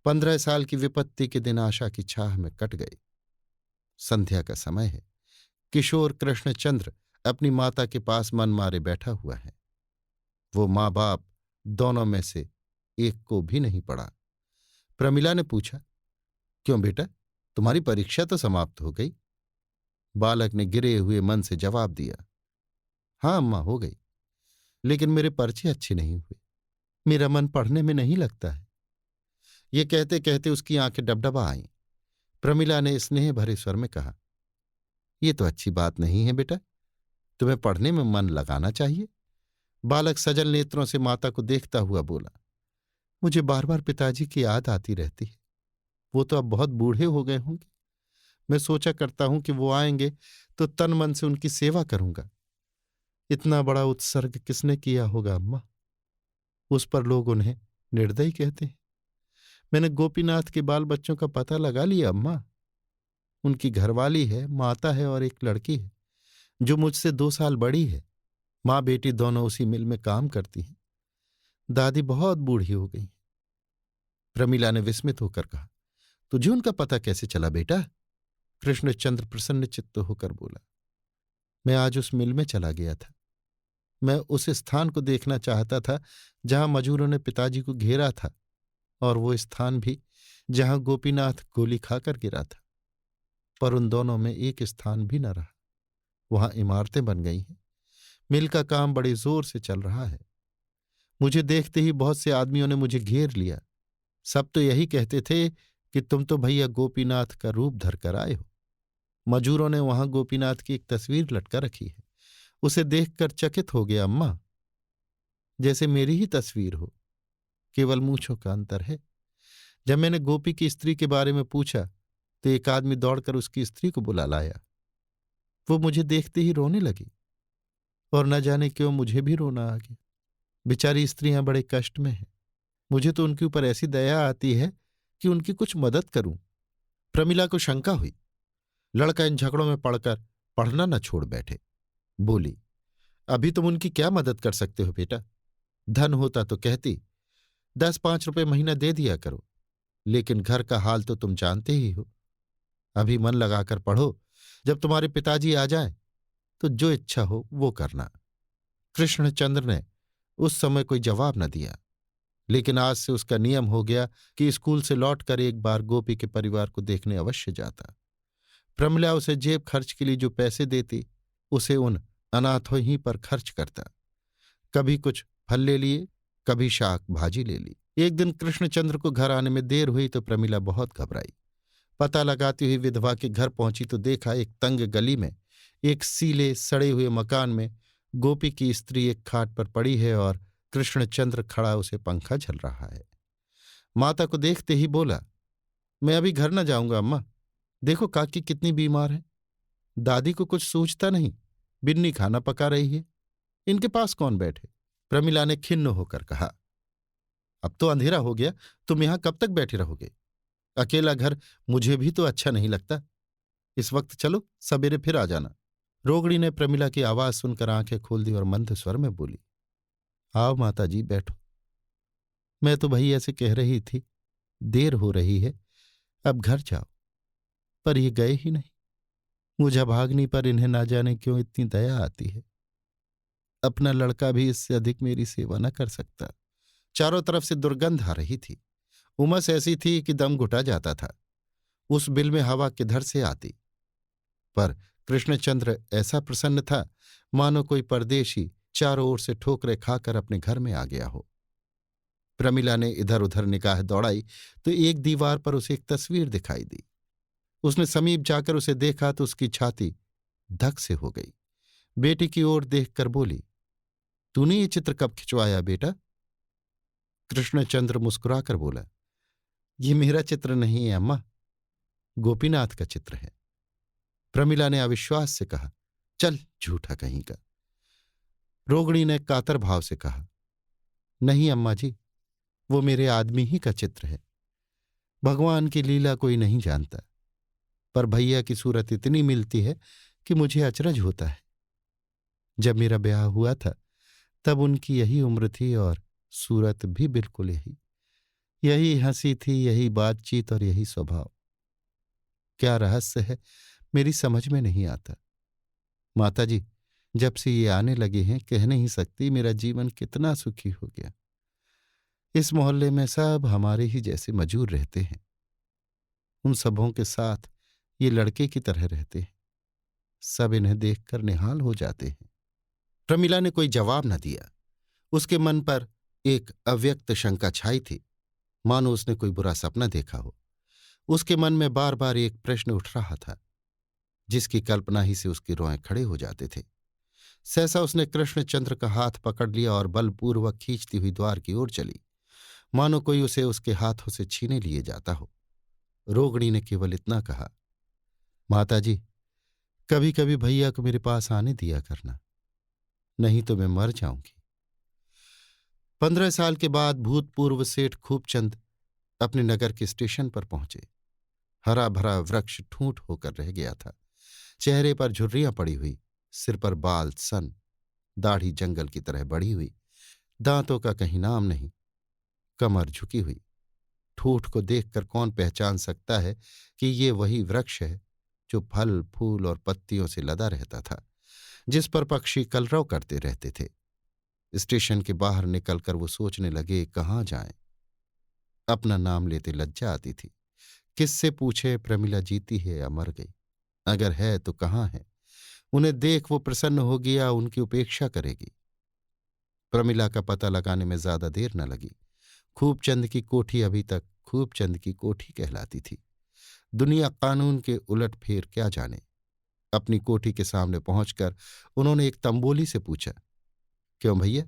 Speaker 1: 15 साल की विपत्ति के दिन आशा की छाह में कट गए। संध्या का समय है। किशोर कृष्णचंद्र अपनी माता के पास मन मारे बैठा हुआ है। वो माँ बाप दोनों में से एक को भी नहीं पड़ा। प्रमिला ने पूछा, क्यों बेटा, तुम्हारी परीक्षा तो समाप्त हो गई? बालक ने गिरे हुए मन से जवाब दिया, हाँ अम्मा, हो गई, लेकिन मेरे पर्चे अच्छे नहीं हुए। मेरा मन पढ़ने में नहीं लगता है। ये कहते कहते उसकी आंखें डबडबा आईं। प्रमिला ने स्नेह भरे स्वर में कहा, ये तो अच्छी बात नहीं है बेटा, तुम्हें पढ़ने में मन लगाना चाहिए। बालक सजल नेत्रों से माता को देखता हुआ बोला, मुझे बार बार पिताजी की याद आती रहती है। वो तो अब बहुत बूढ़े हो गए होंगे। मैं सोचा करता हूं कि वो आएंगे तो तन मन से उनकी सेवा करूंगा। इतना बड़ा उत्सर्ग किसने किया होगा अम्मा? उस पर लोग उन्हें निर्दयी कहते हैं। मैंने गोपीनाथ के बाल बच्चों का पता लगा लिया अम्मा। उनकी घरवाली है, माता है और एक लड़की है जो मुझसे 2 साल बड़ी है। माँ बेटी दोनों उसी मिल में काम करती हैं। दादी बहुत बूढ़ी हो गई। प्रमिला ने विस्मित होकर कहा, तुझे उनका पता कैसे चला बेटा? कृष्णचंद्र प्रसन्न चित्त होकर बोला, मैं आज उस मिल में चला गया था। मैं उस स्थान को देखना चाहता था जहां मजूरों ने पिताजी को घेरा था, और वो स्थान भी जहां गोपीनाथ गोली खाकर गिरा था। पर उन दोनों में एक स्थान भी न रहा। वहां इमारतें बन गई हैं। मिल का काम बड़े जोर से चल रहा है। मुझे देखते ही बहुत से आदमियों ने मुझे घेर लिया। सब तो यही कहते थे कि तुम तो भैया गोपीनाथ का रूप धरकर आए हो। मजूरों ने वहां गोपीनाथ की एक तस्वीर लटका रखी है। उसे देखकर चकित हो गया अम्मा, जैसे मेरी ही तस्वीर हो, केवल मूंछों का अंतर है। जब मैंने गोपी की स्त्री के बारे में पूछा तो एक आदमी दौड़कर उसकी स्त्री को बुला लाया। वो मुझे देखते ही रोने लगी, और न जाने क्यों मुझे भी रोना आ गया। बेचारी स्त्रियां बड़े कष्ट में हैं। मुझे तो उनके ऊपर ऐसी दया आती है कि उनकी कुछ मदद करूं। प्रमिला को शंका हुई। लड़का इन झगड़ों में पड़कर पढ़ना न छोड़ बैठे। बोली, अभी तुम उनकी क्या मदद कर सकते हो बेटा? धन होता तो कहती 10-5 रुपए महीना दे दिया करो, लेकिन घर का हाल तो तुम जानते ही हो। अभी मन लगाकर पढ़ो, जब तुम्हारे पिताजी आ जाएं तो जो इच्छा हो वो करना। कृष्णचंद्र ने उस समय कोई जवाब न दिया, लेकिन आज से उसका नियम हो गया कि स्कूल से लौटकर एक बार गोपी के परिवार को देखने अवश्य जाता। प्रमिला उसे जेब खर्च के लिए जो पैसे देती उसे उन अनाथों ही पर खर्च करता। कभी कुछ फल ले लिए, कभी शाक भाजी ले ली। एक दिन कृष्णचंद्र को घर आने में देर हुई तो प्रमिला बहुत घबराई। पता लगाती हुई विधवा के घर पहुंची तो देखा एक तंग गली में एक सीले सड़े हुए मकान में गोपी की स्त्री एक खाट पर पड़ी है और कृष्णचंद्र खड़ा उसे पंखा झल रहा है। माता को देखते ही बोला, मैं अभी घर न जाऊंगा अम्मा। देखो काकी कितनी बीमार है। दादी को कुछ सूझता नहीं, बिन्नी खाना पका रही है। इनके पास कौन बैठे? प्रमिला ने खिन्न होकर कहा, अब तो अंधेरा हो गया, तुम यहां कब तक बैठे रहोगे? अकेला घर मुझे भी तो अच्छा नहीं लगता। इस वक्त चलो, सवेरे फिर आ जाना। रोगड़ी ने प्रमिला की आवाज सुनकर आंखें खोल दी और मंद स्वर में बोली, आओ माताजी बैठो। मैं तो भई ऐसे कह रही थी, देर हो रही है, अब घर जाओ। पर ये गए ही नहीं। मुझे भागनी पर इन्हें ना जाने क्यों इतनी दया आती है। अपना लड़का भी इससे अधिक मेरी सेवा न कर सकता। चारों तरफ से दुर्गंध आ रही थी उमस ऐसी थी कि दम घुटा जाता था। उस बिल में हवा किधर से आती। पर कृष्णचंद्र ऐसा प्रसन्न था मानो कोई परदेशी चारों ओर से ठोकरें खाकर अपने घर में आ गया हो। प्रमिला ने इधर उधर निगाह दौड़ाई तो एक दीवार पर उसे एक तस्वीर दिखाई दी। उसने समीप जाकर उसे देखा तो उसकी छाती धक से हो गई। बेटी की ओर देखकर बोली, तूने ये चित्र कब खिंचवाया बेटा? कृष्णचंद्र मुस्कुराकर बोला, ये मेरा चित्र नहीं है अम्मा, गोपीनाथ का चित्र है। प्रमिला ने अविश्वास से कहा, चल झूठा कहीं का। रोगणी ने कातर भाव से कहा, नहीं अम्मा जी, वो मेरे आदमी ही का चित्र है। भगवान की लीला कोई नहीं जानता, पर भैया की सूरत इतनी मिलती है कि मुझे अचरज होता है। जब मेरा ब्याह हुआ था तब उनकी यही उम्र थी और सूरत भी बिल्कुल यही। यही हंसी थी, यही बातचीत और यही स्वभाव। क्या रहस्य है मेरी समझ में नहीं आता। माताजी, जब से ये आने लगे हैं कह नहीं सकती मेरा जीवन कितना सुखी हो गया। इस मोहल्ले में सब हमारे ही जैसे मजूर रहते हैं। उन सबों के साथ ये लड़के की तरह रहते हैं। सब इन्हें देखकर निहाल हो जाते हैं। प्रमिला ने कोई जवाब न दिया। उसके मन पर एक अव्यक्त शंका छाई थी, मानो उसने कोई बुरा सपना देखा हो। उसके मन में बार बार एक प्रश्न उठ रहा था जिसकी कल्पना ही से उसके रोए खड़े हो जाते थे। सहसा उसने कृष्णचंद्र का हाथ पकड़ लिया और बलपूर्वक खींचती हुई द्वार की ओर चली, मानो कोई उसे उसके हाथों से छीने लिए जाता हो। रोगणी ने केवल इतना कहा, माताजी, कभी कभी भैया को मेरे पास आने दिया करना, नहीं तो मैं मर जाऊंगी। 15 साल के बाद भूतपूर्व सेठ खूबचंद अपने नगर के स्टेशन पर पहुंचे। हरा भरा वृक्ष ठूंठ होकर रह गया था। चेहरे पर झुर्रियां पड़ी हुई, सिर पर बाल सन, दाढ़ी जंगल की तरह बढ़ी हुई, दांतों का कहीं नाम नहीं, कमर झुकी हुई। ठूठ को देखकर कौन पहचान सकता है कि ये वही वृक्ष है जो फल फूल और पत्तियों से लदा रहता था, जिस पर पक्षी कलरव करते रहते थे। स्टेशन के बाहर निकलकर वो सोचने लगे कहाँ जाएं। अपना नाम लेते लज्जा आती थी। किससे पूछे प्रमिला जीती है या मर गई? अगर है तो कहाँ है? उन्हें देख वो प्रसन्न होगी या उनकी उपेक्षा करेगी? प्रमिला का पता लगाने में ज्यादा देर न लगी। खूबचंद की कोठी अभी तक खूबचंद की कोठी कहलाती थी। दुनिया कानून के उलट फेर क्या जाने। अपनी कोठी के सामने पहुंचकर उन्होंने एक तंबोली से पूछा, क्यों भैया,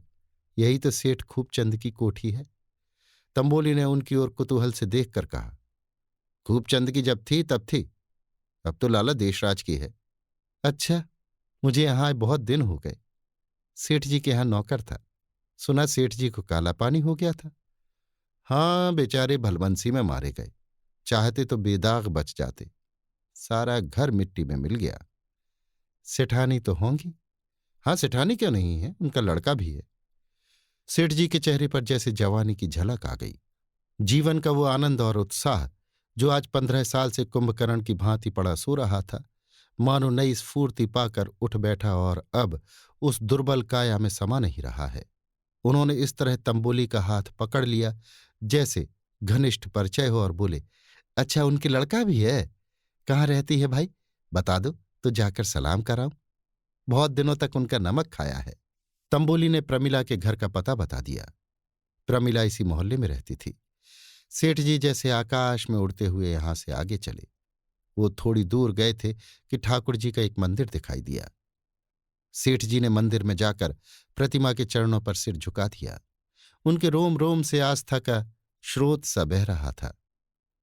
Speaker 1: यही तो सेठ खूबचंद की कोठी है? तंबोली ने उनकी ओर कुतूहल से देखकर कहा, खूबचंद की जब थी तब थी, अब तो लाला देशराज की है। अच्छा, मुझे यहां आए बहुत दिन हो गए। सेठ जी के यहां नौकर था, सुना सेठ जी को काला पानी हो गया था। हाँ, बेचारे भलबंसी में मारे गए, चाहते तो बेदाग बच जाते। सारा घर मिट्टी में मिल गया। सेठानी तो होंगी? हाँ, सेठानी क्यों नहीं है, उनका लड़का भी है। सेठ जी के चेहरे पर जैसे जवानी की झलक आ गई। जीवन का वो आनंद और उत्साह जो आज 15 साल से कुंभकर्ण की भांति पड़ा सो रहा था, मानो नई स्फूर्ति पाकर उठ बैठा और अब उस दुर्बल काया में समा नहीं रहा है। उन्होंने इस तरह तंबोली का हाथ पकड़ लिया जैसे घनिष्ठ परिचय हो और बोले, अच्छा, उनके लड़का भी है? कहाँ रहती है भाई, बता दो तो जाकर सलाम कराऊं। बहुत दिनों तक उनका नमक खाया है। तंबोली ने प्रमिला के घर का पता बता दिया। प्रमिला इसी मोहल्ले में रहती थी। सेठ जी जैसे आकाश में उड़ते हुए यहां से आगे चले। वो थोड़ी दूर गए थे कि ठाकुर जी का एक मंदिर दिखाई दिया। सेठ जी ने मंदिर में जाकर प्रतिमा के चरणों पर सिर झुका दिया। उनके रोम रोम से आस्था का स्रोत सा बह रहा था।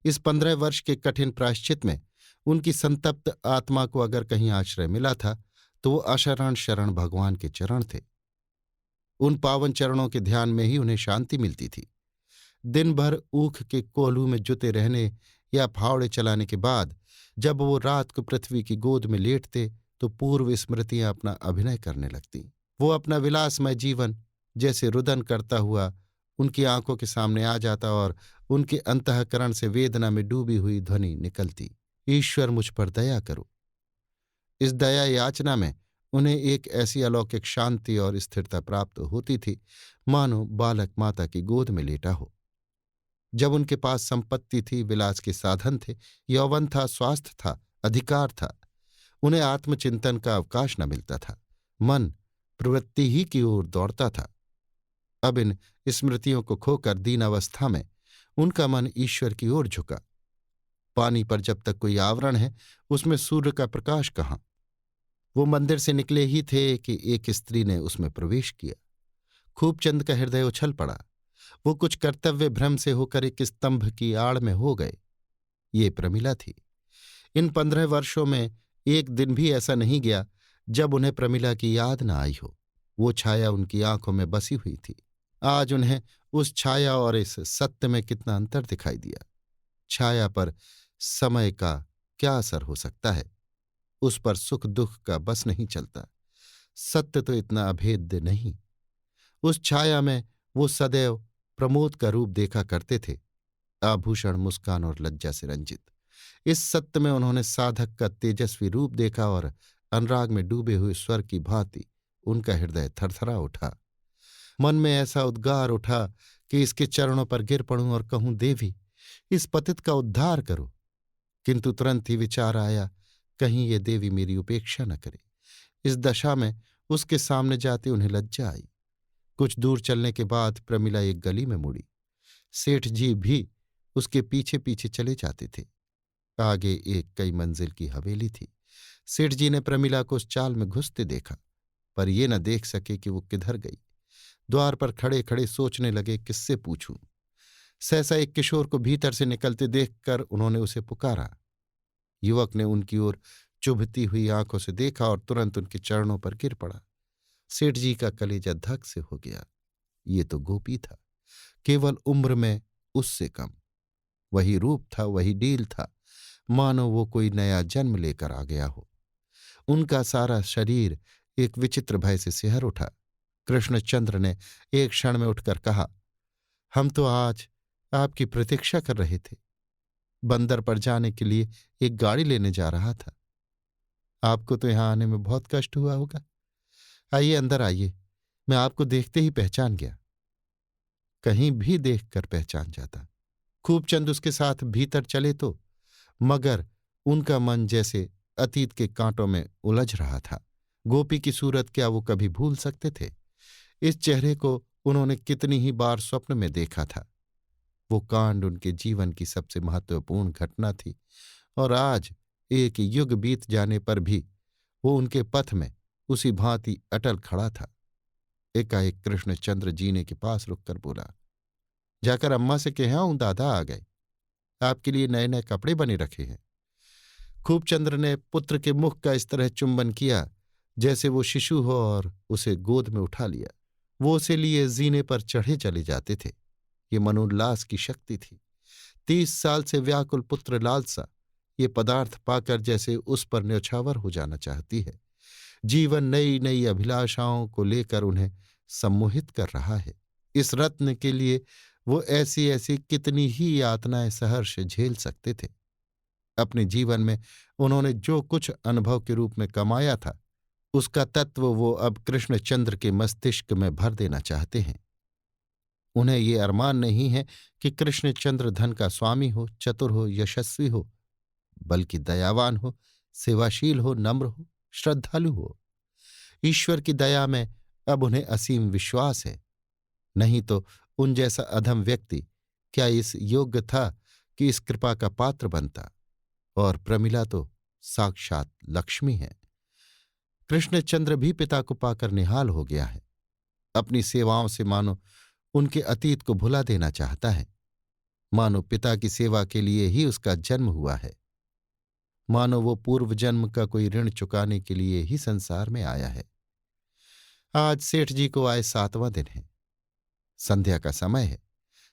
Speaker 1: इस 15 वर्ष के कठिन प्रायश्चित में उनकी संतप्त आत्मा को अगर कहीं आश्रय मिला था तो वो अशरण शरण भगवान के चरण थे। उन पावन चरणों के ध्यान में ही उन्हें शांति मिलती थी। दिन भर ऊख के कोल्हू में जुते रहने या फावड़े चलाने के बाद जब वो रात को पृथ्वी की गोद में लेटते तो पूर्व स्मृतियां अपना अभिनय करने लगती। वो अपना विलासमय जीवन जैसे रुदन करता हुआ उनकी आंखों के सामने आ जाता और उनके अंतःकरण से वेदना में डूबी हुई ध्वनि निकलती, ईश्वर मुझ पर दया करो। इस दया याचना में उन्हें एक ऐसी अलौकिक शांति और स्थिरता प्राप्त होती थी मानो बालक माता की गोद में लेटा हो। जब उनके पास संपत्ति थी, विलास के साधन थे, यौवन था, स्वास्थ्य था, अधिकार था, उन्हें आत्मचिंतन का अवकाश न मिलता था। मन प्रवृत्ति ही की ओर दौड़ता था। अब इन स्मृतियों को खोकर दीनावस्था में उनका मन ईश्वर की ओर झुका। पानी पर जब तक कोई आवरण है, उसमें सूर्य का प्रकाश कहाँ। वो मंदिर से निकले ही थे कि एक स्त्री ने उसमें प्रवेश किया। खूबचंद का हृदय उछल पड़ा। वो कुछ कर्तव्य भ्रम से होकर एक स्तंभ की आड़ में हो गए। ये प्रमिला थी। इन 15 वर्षों में एक दिन भी ऐसा नहीं गया जब उन्हें प्रमिला की याद न आई हो। वो छाया उनकी आंखों में बसी हुई थी। आज उन्हें उस छाया और इस सत्य में कितना अंतर दिखाई दिया। छाया पर समय का क्या असर हो सकता है, उस पर सुख दुख का बस नहीं चलता। सत्य तो इतना अभेद्य नहीं। उस छाया में वो सदैव प्रमोद का रूप देखा करते थे, आभूषण, मुस्कान और लज्जा से रंजित। इस सत्य में उन्होंने साधक का तेजस्वी रूप देखा और अनुराग में डूबे हुए स्वर की भांति उनका हृदय थरथरा उठा। मन में ऐसा उद्गार उठा कि इसके चरणों पर गिर पड़ूं और कहूं, देवी, इस पतित का उद्धार करो। किंतु तुरंत ही विचार आया, कहीं ये देवी मेरी उपेक्षा न करे। इस दशा में उसके सामने जाते उन्हें लज्जा आई। कुछ दूर चलने के बाद प्रमिला एक गली में मुड़ी। सेठ जी भी उसके पीछे पीछे चले जाते थे। आगे एक कई मंजिल की हवेली थी। सेठ जी ने प्रमिला को उस चाल में घुसते देखा, पर ये न देख सके कि वो किधर गई। द्वार पर खड़े खड़े सोचने लगे, किससे पूछूं। सहसा एक किशोर को भीतर से निकलते देखकर उन्होंने उसे पुकारा। युवक ने उनकी ओर चुभती हुई आंखों से देखा और तुरंत उनके चरणों पर गिर पड़ा। सेठ जी का कलेजा धक से हो गया। ये तो गोपी था, केवल उम्र में उससे कम। वही रूप था, वही डील था, मानो वो कोई नया जन्म लेकर आ गया हो। उनका सारा शरीर एक विचित्र भय से सिहर उठा। कृष्णचंद्र ने एक क्षण में उठकर कहा, हम तो आज आपकी प्रतीक्षा कर रहे थे। बंदर पर जाने के लिए एक गाड़ी लेने जा रहा था। आपको तो यहां आने में बहुत कष्ट हुआ होगा। आइए, अंदर आइए। मैं आपको देखते ही पहचान गया। कहीं भी देखकर पहचान जाता। खूबचंद उसके साथ भीतर चले तो मगर उनका मन जैसे अतीत के कांटों में उलझ रहा था। गोपी की सूरत क्या वो कभी भूल सकते थे? इस चेहरे को उन्होंने कितनी ही बार स्वप्न में देखा था। वो कांड उनके जीवन की सबसे महत्वपूर्ण घटना थी और आज एक युग बीत जाने पर भी वो उनके पथ में उसी भांति अटल खड़ा था। एकाएक कृष्णचंद्र जीने के पास रुककर बोला, जाकर अम्मा से कह आऊं, दादा आ गए। आपके लिए नए नए कपड़े बने रखे हैं। खूबचंद्र ने पुत्र के मुख का इस तरह चुंबन किया जैसे वो शिशु हो और उसे गोद में उठा लिया। वो उसे लिए जीने पर चढ़े चले जाते थे। ये मनोल्लास की शक्ति थी। 30 साल से व्याकुल पुत्र लालसा ये पदार्थ पाकर जैसे उस पर न्यौछावर हो जाना चाहती है। जीवन नई नई अभिलाषाओं को लेकर उन्हें सम्मोहित कर रहा है। इस रत्न के लिए वो ऐसी ऐसी कितनी ही यातनाएं सहर्ष झेल सकते थे। अपने जीवन में उन्होंने जो कुछ अनुभव के रूप में कमाया था, उसका तत्व वो अब कृष्णचंद्र के मस्तिष्क में भर देना चाहते हैं। उन्हें ये अरमान नहीं है कि कृष्णचंद्र धन का स्वामी हो, चतुर हो, यशस्वी हो, बल्कि दयावान हो, सेवाशील हो, नम्र हो, श्रद्धालु हो। ईश्वर की दया में अब उन्हें असीम विश्वास है। नहीं तो उन जैसा अधम व्यक्ति क्या इस योग्य था कि इस कृपा का पात्र बनता? और प्रमिला तो साक्षात लक्ष्मी है। कृष्णचंद्र भी पिता को पाकर निहाल हो गया है। अपनी सेवाओं से मानो उनके अतीत को भुला देना चाहता है। मानो पिता की सेवा के लिए ही उसका जन्म हुआ है। मानो वो पूर्व जन्म का कोई ऋण चुकाने के लिए ही संसार में आया है। आज सेठ जी को आए 7वां दिन है। संध्या का समय है।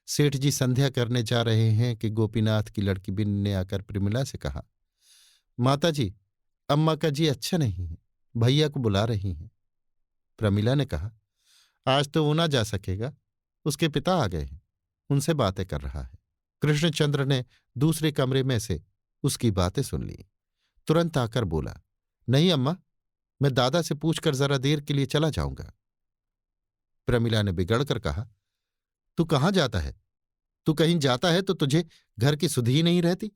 Speaker 1: सेठ जी संध्या करने जा रहे हैं कि गोपीनाथ की लड़की बिन ने आकर प्रमिला से कहा, माता जी, अम्मा का जी अच्छा नहीं है, भैया को बुला रही हैं। प्रमिला ने कहा, आज तो वो ना जा सकेगा, उसके पिता आ गए हैं, उनसे बातें कर रहा है। कृष्णचंद्र ने दूसरे कमरे में से उसकी बातें सुन ली। तुरंत आकर बोला, नहीं अम्मा, मैं दादा से पूछकर जरा देर के लिए चला जाऊंगा। प्रमिला ने बिगड़कर कहा, तू कहाँ जाता है? तू कहीं जाता है तो तुझे घर की सुध ही नहीं रहती।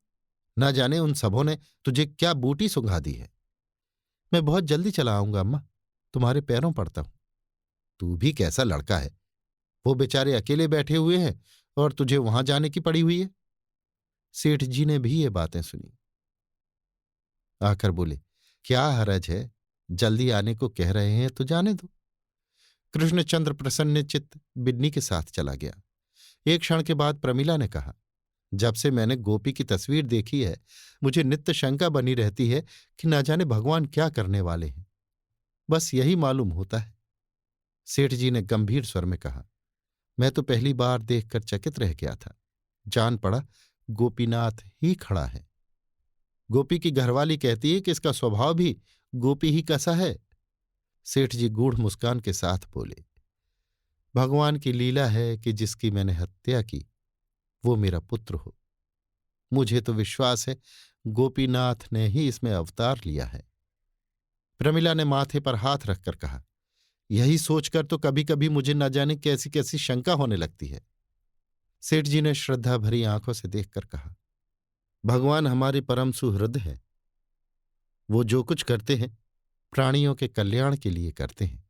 Speaker 1: ना जाने उन सबों ने तुझे क्या बूटी सुंघा दी है। मैं बहुत जल्दी चला आऊंगा अम्मा, तुम्हारे पैरों पड़ता हूं। तू भी कैसा लड़का है, वो बेचारे अकेले बैठे हुए हैं और तुझे वहां जाने की पड़ी हुई है। सेठ जी ने भी ये बातें सुनी, आकर बोले, क्या हरज है, जल्दी आने को कह रहे हैं तो जाने दो। कृष्णचंद्र प्रसन्नचित्त बिन्नी के साथ चला गया। एक क्षण के बाद प्रमिला ने कहा, जब से मैंने गोपी की तस्वीर देखी है, मुझे नित्य शंका बनी रहती है कि न जाने भगवान क्या करने वाले हैं। बस यही मालूम होता है। सेठ जी ने गंभीर स्वर में कहा, मैं तो पहली बार देखकर चकित रह गया था। जान पड़ा गोपीनाथ ही खड़ा है। गोपी की घरवाली कहती है कि इसका स्वभाव भी गोपी ही कैसा है। सेठ जी गूढ़ मुस्कान के साथ बोले, भगवान की लीला है कि जिसकी मैंने हत्या की वो मेरा पुत्र हो। मुझे तो विश्वास है गोपीनाथ ने ही इसमें अवतार लिया है। प्रमिला ने माथे पर हाथ रखकर कहा, यही सोचकर तो कभी कभी मुझे न जाने कैसी कैसी शंका होने लगती है। सेठ जी ने श्रद्धा भरी आंखों से देखकर कहा, भगवान हमारे परम सुहृद है। वो जो कुछ करते हैं प्राणियों के कल्याण के लिए करते हैं।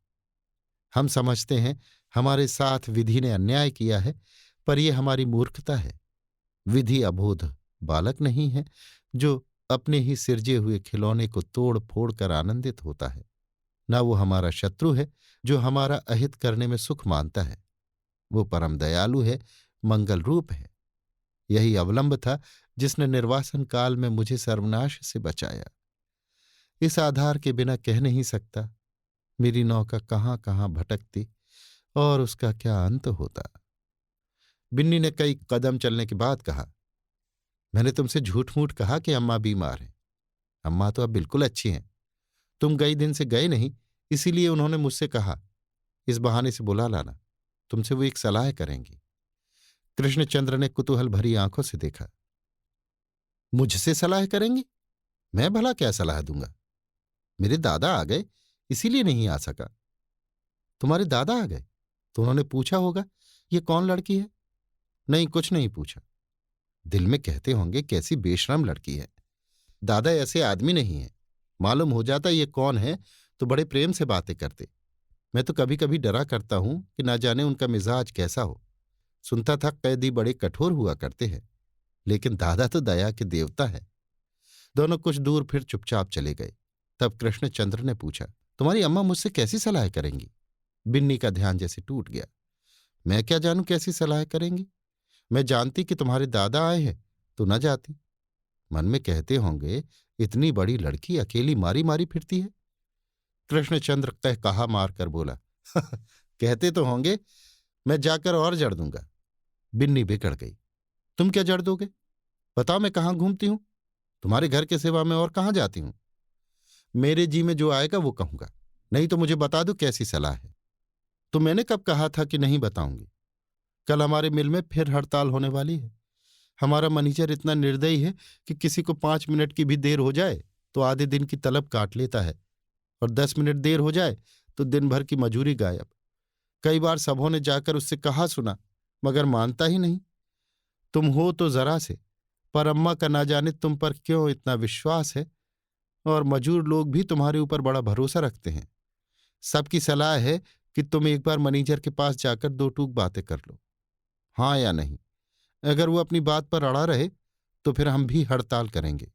Speaker 1: हम समझते हैं हमारे साथ विधि ने अन्याय किया है, पर यह हमारी मूर्खता है। विधि अबोध बालक नहीं है जो अपने ही सिरजे हुए खिलौने को तोड़ फोड़ कर आनंदित होता है। न वो हमारा शत्रु है जो हमारा अहित करने में सुख मानता है। वो परम दयालु है, मंगल रूप है। यही अवलंब था जिसने निर्वासन काल में मुझे सर्वनाश से बचाया। इस आधार के बिना कह नहीं सकता मेरी नौका कहाँ कहाँ भटकती और उसका क्या अंत होता। बिन्नी ने कई कदम चलने के बाद कहा, मैंने तुमसे झूठ मूठ कहा कि अम्मा बीमार हैं। अम्मा तो अब बिल्कुल अच्छी हैं। तुम कई दिन से गए नहीं, इसीलिए उन्होंने मुझसे कहा इस बहाने से बुला लाना, तुमसे वो एक सलाह करेंगी। कृष्णचंद्र ने कुतूहल भरी आंखों से देखा। मुझसे सलाह करेंगी? मैं भला क्या सलाह दूंगा? मेरे दादा आ गए इसीलिए नहीं आ सका। तुम्हारे दादा आ गए तो उन्होंने पूछा होगा ये कौन लड़की है? नहीं, कुछ नहीं पूछा। दिल में कहते होंगे कैसी बेशरम लड़की है। दादा ऐसे आदमी नहीं है। मालूम हो जाता ये कौन है तो बड़े प्रेम से बातें करते। मैं तो कभी कभी डरा करता हूं कि ना जाने उनका मिजाज कैसा हो। सुनता था कैदी बड़े कठोर हुआ करते हैं, लेकिन दादा तो दया के देवता है। दोनों कुछ दूर फिर चुपचाप चले गए। तब कृष्णचंद्र ने पूछा, तुम्हारी अम्मा मुझसे कैसी सलाह करेंगी? बिन्नी का ध्यान जैसे टूट गया। मैं क्या जानूं कैसी सलाह करेंगी? मैं जानती कि तुम्हारे दादा आए हैं तो न जाती। मन में कहते होंगे इतनी बड़ी लड़की अकेली मारी मारी फिरती है। कृष्णचंद्र कह कहा मारकर बोला, कहते तो होंगे, मैं जाकर और जड़ दूंगा। बिन्नी बिगड़ गई। तुम क्या जड़ दोगे? बताओ मैं कहाँ घूमती हूं? तुम्हारे घर के सिवा मैं और कहाँ जाती हूं? मेरे जी में जो आएगा वो कहूंगा, नहीं तो मुझे बता दो कैसी सलाह है। तो मैंने कब कहा था कि नहीं बताऊंगी? कल हमारे मिल में फिर हड़ताल होने वाली है। हमारा मैनेजर इतना निर्दयी है कि किसी को 5 मिनट की भी देर हो जाए तो आधे दिन की तलब काट लेता है, और 10 मिनट देर हो जाए तो दिन भर की मजूरी गायब। कई बार सबों ने जाकर उससे कहा सुना, मगर मानता ही नहीं। तुम हो तो जरा से, पर अम्मा का ना जाने तुम पर क्यों इतना विश्वास है, और मजूर लोग भी तुम्हारे ऊपर बड़ा भरोसा रखते हैं। सबकी सलाह है कि तुम एक बार मैनेजर के पास जाकर दो टूक बातें कर लो, हाँ या नहीं। अगर वो अपनी बात पर अड़ा रहे तो फिर हम भी हड़ताल करेंगे।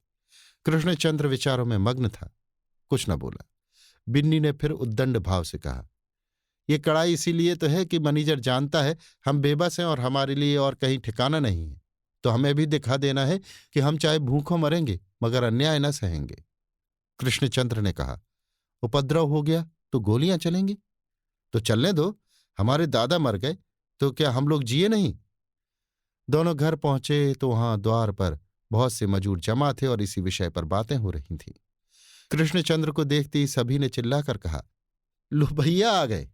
Speaker 1: कृष्णचंद्र विचारों में मग्न था, कुछ न बोला। बिन्नी ने फिर उद्दंड भाव से कहा, ये कड़ाई इसीलिए तो है कि मैनेजर जानता है हम बेबस हैं और हमारे लिए और कहीं ठिकाना नहीं है, तो हमें भी दिखा देना है कि हम चाहे भूखों मरेंगे मगर अन्याय न सहेंगे। कृष्णचंद्र ने कहा, उपद्रव हो गया तो गोलियां चलेंगी? तो चलने दो, हमारे दादा मर गए तो क्या हम लोग जिए नहीं? दोनों घर पहुंचे तो वहां द्वार पर बहुत से मजूर जमा थे और इसी विषय पर बातें हो रही थीं। कृष्णचंद्र को देखते ही सभी ने चिल्लाकर कहा, लो भैया आ गए।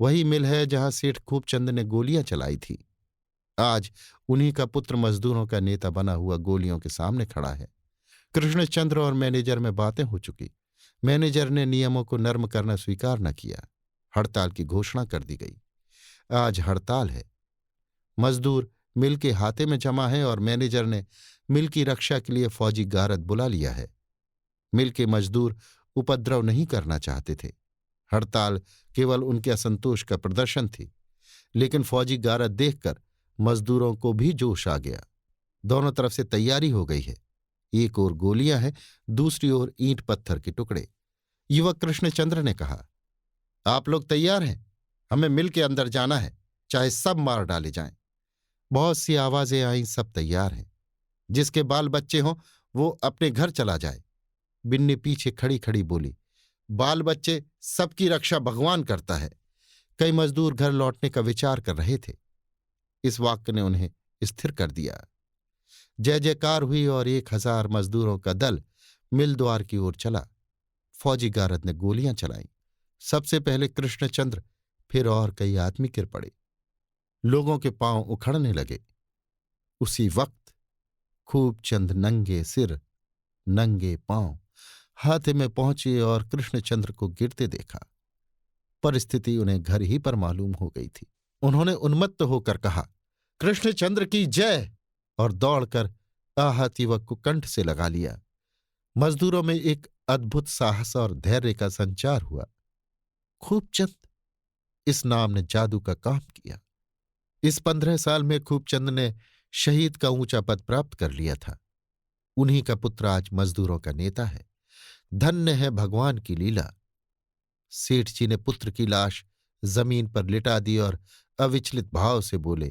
Speaker 1: वही मिल है जहां सेठ खूबचंद ने गोलियां चलाई थी। आज उन्हीं का पुत्र मजदूरों का नेता बना हुआ गोलियों के सामने खड़ा है। कृष्णचंद्र और मैनेजर में बातें हो चुकी। मैनेजर ने नियमों को नर्म करना स्वीकार न किया। हड़ताल की घोषणा कर दी गई। आज हड़ताल है। मजदूर मिल के हाथे में जमा है और मैनेजर ने मिल की रक्षा के लिए फौजी गारद बुला लिया है। मिल के मजदूर उपद्रव नहीं करना चाहते थे। हड़ताल केवल उनके असंतोष का प्रदर्शन थी। लेकिन फौजी गारद देखकर मजदूरों को भी जोश आ गया। दोनों तरफ से तैयारी हो गई है। एक ओर गोलियां हैं, दूसरी ओर ईंट पत्थर के टुकड़े। युवक कृष्णचंद्र ने कहा, आप लोग तैयार हैं? हमें मिल के अंदर जाना है, चाहे सब मार डाले जाएं। बहुत सी आवाजें आईं, सब तैयार हैं। जिसके बाल बच्चे हों वो अपने घर चला जाए। बिन्नी पीछे खड़ी खड़ी बोली, बाल बच्चे सबकी रक्षा भगवान करता है। कई मजदूर घर लौटने का विचार कर रहे थे। इस वाक्य ने उन्हें स्थिर कर दिया। जय जयकार हुई और 1000 मजदूरों का दल मिल द्वार की ओर चला। फौजी गारद ने गोलियां चलाईं। सबसे पहले कृष्णचंद्र, फिर और कई आदमी गिर पड़े। लोगों के पांव उखड़ने लगे। उसी वक्त खूबचंद नंगे सिर, नंगे पांव हाथे में पहुंचे और कृष्णचंद्र को गिरते देखा। परिस्थिति उन्हें घर ही पर मालूम हो गई थी। उन्होंने उन्मत्त होकर कहा, कृष्णचंद्र की जय, और दौड़कर आहत युवक को कंठ से लगा लिया। मजदूरों में एक अद्भुत साहस और धैर्य का संचार हुआ। खूबचंद, इस नाम ने जादू का काम किया। इस 15 साल में खूबचंद ने शहीद का ऊंचा पद प्राप्त कर लिया था। उन्हीं का पुत्र आज मजदूरों का नेता है। धन्य है भगवान की लीला। सेठ जी ने पुत्र की लाश जमीन पर लिटा दी और अविचलित भाव से बोले,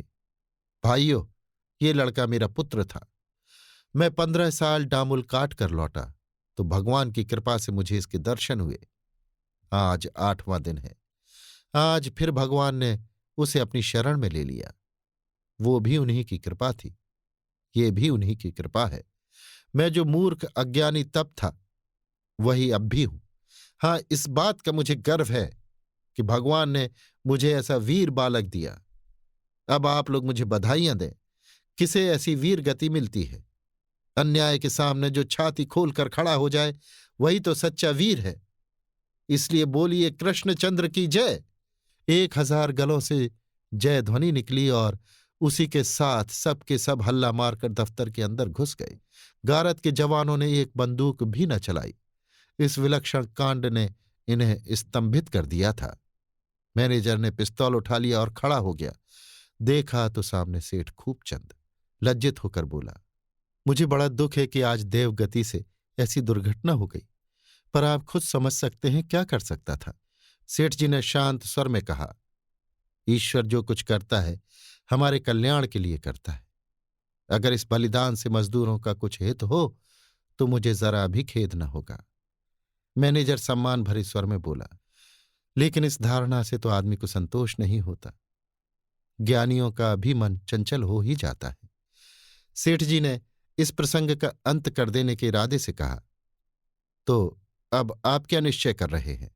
Speaker 1: भाइयों, ये लड़का मेरा पुत्र था। मैं 15 साल डामुल काट कर लौटा तो भगवान की कृपा से मुझे इसके दर्शन हुए। आज 8वां दिन है। आज फिर भगवान ने उसे अपनी शरण में ले लिया। वो भी उन्हीं की कृपा थी, ये भी उन्हीं की कृपा है। मैं जो मूर्ख अज्ञानी तब था वही अब भी हूं। हां, इस बात का मुझे गर्व है कि भगवान ने मुझे ऐसा वीर बालक दिया। अब आप लोग मुझे बधाइयां दें। किसे ऐसी वीर गति मिलती है? अन्याय के सामने जो छाती खोलकर खड़ा हो जाए वही तो सच्चा वीर है। इसलिए बोलिए, कृष्णचंद्र की जय। 1000 गलों से जय ध्वनि निकली और उसी के साथ सब के सब हल्ला मारकर दफ्तर के अंदर घुस गए। गारद के जवानों ने एक बंदूक भी न चलाई। इस विलक्षण कांड ने इन्हें स्तंभित कर दिया था। मैनेजर ने पिस्तौल उठा लिया और खड़ा हो गया। देखा तो सामने सेठ खूबचंद। लज्जित होकर बोला, मुझे बड़ा दुख है कि आज देवगति से ऐसी दुर्घटना हो गई, पर आप खुद समझ सकते हैं क्या कर सकता था। सेठ जी ने शांत स्वर में कहा, ईश्वर जो कुछ करता है हमारे कल्याण के लिए करता है। अगर इस बलिदान से मजदूरों का कुछ हित हो तो मुझे जरा भी खेद न होगा। मैनेजर सम्मान भरे स्वर में बोला, लेकिन इस धारणा से तो आदमी को संतोष नहीं होता। ज्ञानियों का भी मन चंचल हो ही जाता है। सेठ जी ने इस प्रसंग का अंत कर देने के इरादे से कहा, तो अब आप क्या निश्चय कर रहे हैं?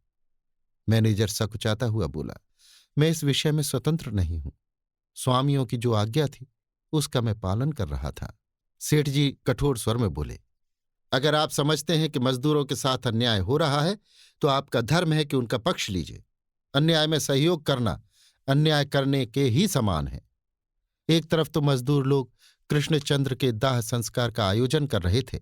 Speaker 1: मैनेजर सकुचाता हुआ बोला, मैं इस विषय में स्वतंत्र नहीं हूं। स्वामियों की जो आज्ञा थी उसका मैं पालन कर रहा था। सेठ जी कठोर स्वर में बोले, अगर आप समझते हैं कि मजदूरों के साथ अन्याय हो रहा है तो आपका धर्म है कि उनका पक्ष लीजिए। अन्याय में सहयोग करना अन्याय करने के ही समान है। एक तरफ तो मजदूर लोग कृष्णचंद्र के दाह संस्कार का आयोजन कर रहे थे,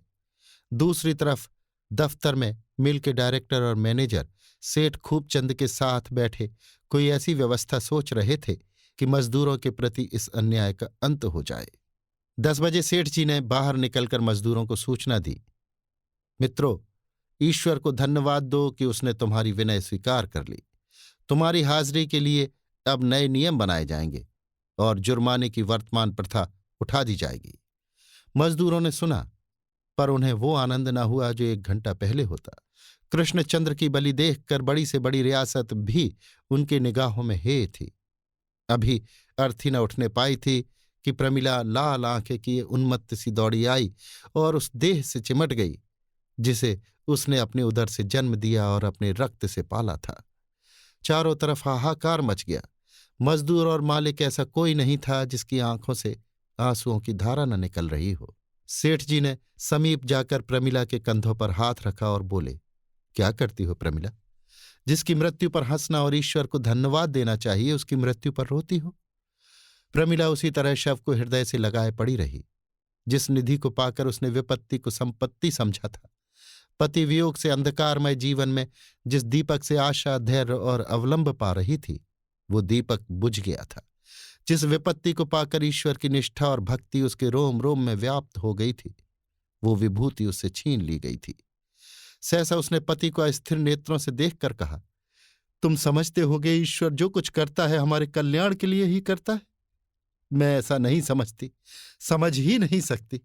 Speaker 1: दूसरी तरफ दफ्तर में मिल के डायरेक्टर और मैनेजर सेठ खूबचंद के साथ बैठे कोई ऐसी व्यवस्था सोच रहे थे कि मजदूरों के प्रति इस अन्याय का अंत हो जाए। 10 बजे सेठ जी ने बाहर निकलकर मजदूरों को सूचना दी, मित्रों, ईश्वर को धन्यवाद दो कि उसने तुम्हारी विनय स्वीकार कर ली। तुम्हारी हाजिरी के लिए अब नए नियम बनाए जाएंगे और जुर्माने की वर्तमान प्रथा उठा दी जाएगी। मजदूरों ने सुना, पर उन्हें वो आनंद न हुआ जो 1 घंटा पहले होता। कृष्णचंद्र की बलि देखकर बड़ी से बड़ी रियासत भी उनकी निगाहों में हे थी। अभी अर्थी न उठने पाई थी कि प्रमिला लाल आंखें किए उन्मत्त सी दौड़ी आई और उस देह से चिमट गई जिसे उसने अपने उदर से जन्म दिया और अपने रक्त से पाला था। चारों तरफ हाहाकार मच गया। मजदूर और मालिक ऐसा कोई नहीं था जिसकी आंखों से आंसुओं की धारा न निकल रही हो। सेठ जी ने समीप जाकर प्रमिला के कंधों पर हाथ रखा और बोले, क्या करती हो प्रमिला? जिसकी मृत्यु पर हंसना और ईश्वर को धन्यवाद देना चाहिए उसकी मृत्यु पर रोती हो। प्रमिला उसी तरह शव को हृदय से लगाए पड़ी रही। जिस निधि को पाकर उसने विपत्ति को संपत्ति समझा था, पति वियोग से अंधकारमय जीवन में जिस दीपक से आशा, धैर्य और अवलंब पा रही थी, वो दीपक बुझ गया था। जिस विपत्ति को पाकर ईश्वर की निष्ठा और भक्ति उसके रोम रोम में व्याप्त हो गई थी, वो विभूति उससे छीन ली गई थी। सहसा उसने पति को अस्थिर नेत्रों से देखकर कहा, तुम समझते होगे ईश्वर जो कुछ करता है हमारे कल्याण के लिए ही करता है। मैं ऐसा नहीं समझती, समझ ही नहीं सकती।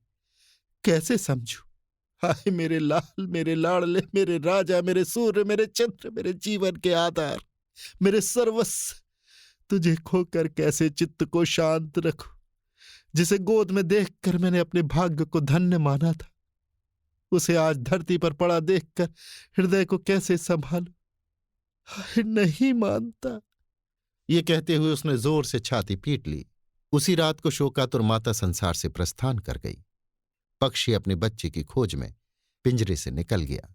Speaker 1: कैसे समझूं? हाय मेरे लाल, मेरे लाडले, मेरे राजा, मेरे सूर्य, मेरे चंद्र, मेरे जीवन के आधार, मेरे सर्वस्व, तुझे खोकर कैसे चित्त को शांत रखूं? जिसे गोद में देखकर मैंने अपने भाग्य को धन्य माना था, उसे आज धरती पर पड़ा देखकर हृदय को कैसे संभालूं? हाय नहीं मानता। ये कहते हुए उसने जोर से छाती पीट ली। उसी रात को शोकातुर माता संसार से प्रस्थान कर गई। पक्षी अपने बच्चे की खोज में पिंजरे से निकल गया।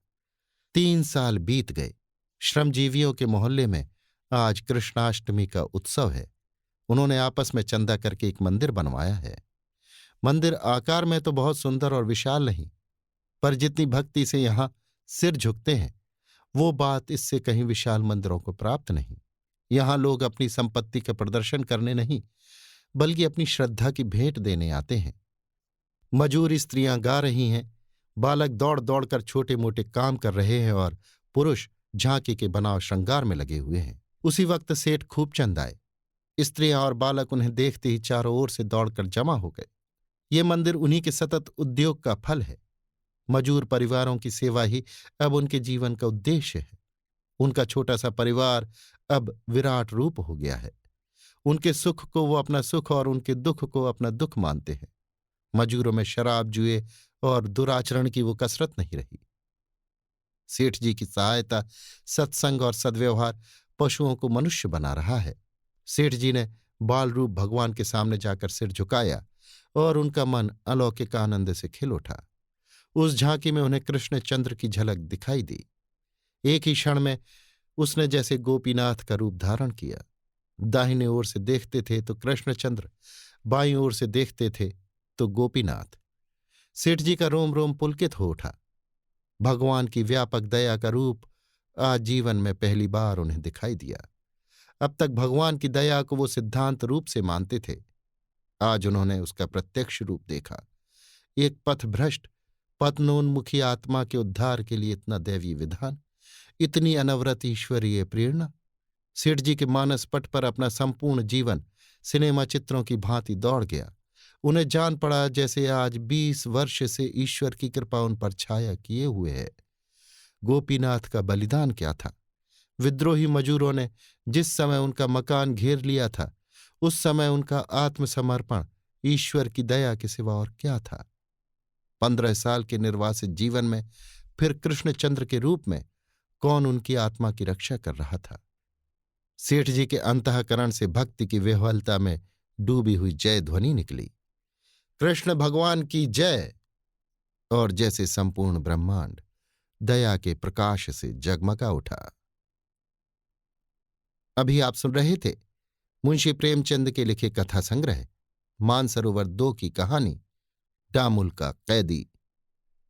Speaker 1: 3 साल बीत गए। श्रमजीवियों के मोहल्ले में आज कृष्णाष्टमी का उत्सव है। उन्होंने आपस में चंदा करके एक मंदिर बनवाया है। मंदिर आकार में तो बहुत सुंदर और विशाल नहीं, पर जितनी भक्ति से यहां सिर झुकते हैं, वो बात इससे कहीं विशाल मंदिरों को प्राप्त नहीं। यहां लोग अपनी संपत्ति का प्रदर्शन करने नहीं, बल्कि अपनी श्रद्धा की भेंट देने आते हैं। मजूर स्त्रियां गा रही हैं, बालक दौड़ दौड़ कर छोटे मोटे काम कर रहे हैं और पुरुष झांकी के बनाव श्रृंगार में लगे हुए हैं। उसी वक्त सेठ खूबचंद आए। स्त्रियां और बालक उन्हें देखते ही चारों ओर से दौड़कर जमा हो गए। ये मंदिर उन्हीं के सतत उद्योग का फल है। मजूर परिवारों की सेवा ही अब उनके जीवन का उद्देश्य है। उनका छोटा सा परिवार अब विराट रूप हो गया है। उनके सुख को वो अपना सुख और उनके दुख को अपना दुख मानते हैं। मजूरों में शराब, जुए और दुराचरण की वो कसरत नहीं रही। सेठ जी की सहायता, सत्संग और सद्व्यवहार पशुओं को मनुष्य बना रहा है। सेठ जी ने बाल रूप भगवान के सामने जाकर सिर झुकाया और उनका मन अलौकिक आनंद से खिल उठा। उस झांकी में उन्हें कृष्णचंद्र की झलक दिखाई दी। एक ही क्षण में उसने जैसे गोपीनाथ का रूप धारण किया। दाहिने ओर से देखते थे तो कृष्णचंद्र, बाईं ओर से देखते थे तो गोपीनाथ। सेठ जी का रोम रोम पुलकित हो उठा। भगवान की व्यापक दया का रूप आज जीवन में पहली बार उन्हें दिखाई दिया। अब तक भगवान की दया को वो सिद्धांत रूप से मानते थे। आज उन्होंने उसका प्रत्यक्ष रूप देखा। एक पथभ्रष्ट, पतनोन्मुखी आत्मा के उद्धार के लिए इतना दैवीय विधान, इतनी अनवरत ईश्वरीय प्रेरणा। सेठ जी के मानस पट पर अपना संपूर्ण जीवन सिनेमा चित्रों की भांति दौड़ गया। उन्हें जान पड़ा जैसे आज 20 वर्ष से ईश्वर की कृपा उन पर छाया किए हुए है। गोपीनाथ का बलिदान क्या था? विद्रोही मजूरों ने जिस समय उनका मकान घेर लिया था, उस समय उनका आत्मसमर्पण ईश्वर की दया के सिवा और क्या था? 15 साल के निर्वासित जीवन में फिर कृष्णचंद्र के रूप में कौन उनकी आत्मा की रक्षा कर रहा था? सेठ जी के अंतःकरण से भक्ति की विह्वलता में डूबी हुई जय ध्वनि निकली, कृष्ण भगवान की जय। और जैसे संपूर्ण ब्रह्मांड दया के प्रकाश से जगमगा उठा। अभी आप सुन रहे थे मुंशी प्रेमचंद के लिखे कथा संग्रह मानसरोवर 2 की कहानी डामुल का कैदी,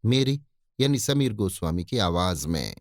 Speaker 1: मेरी यानी समीर गोस्वामी की आवाज में।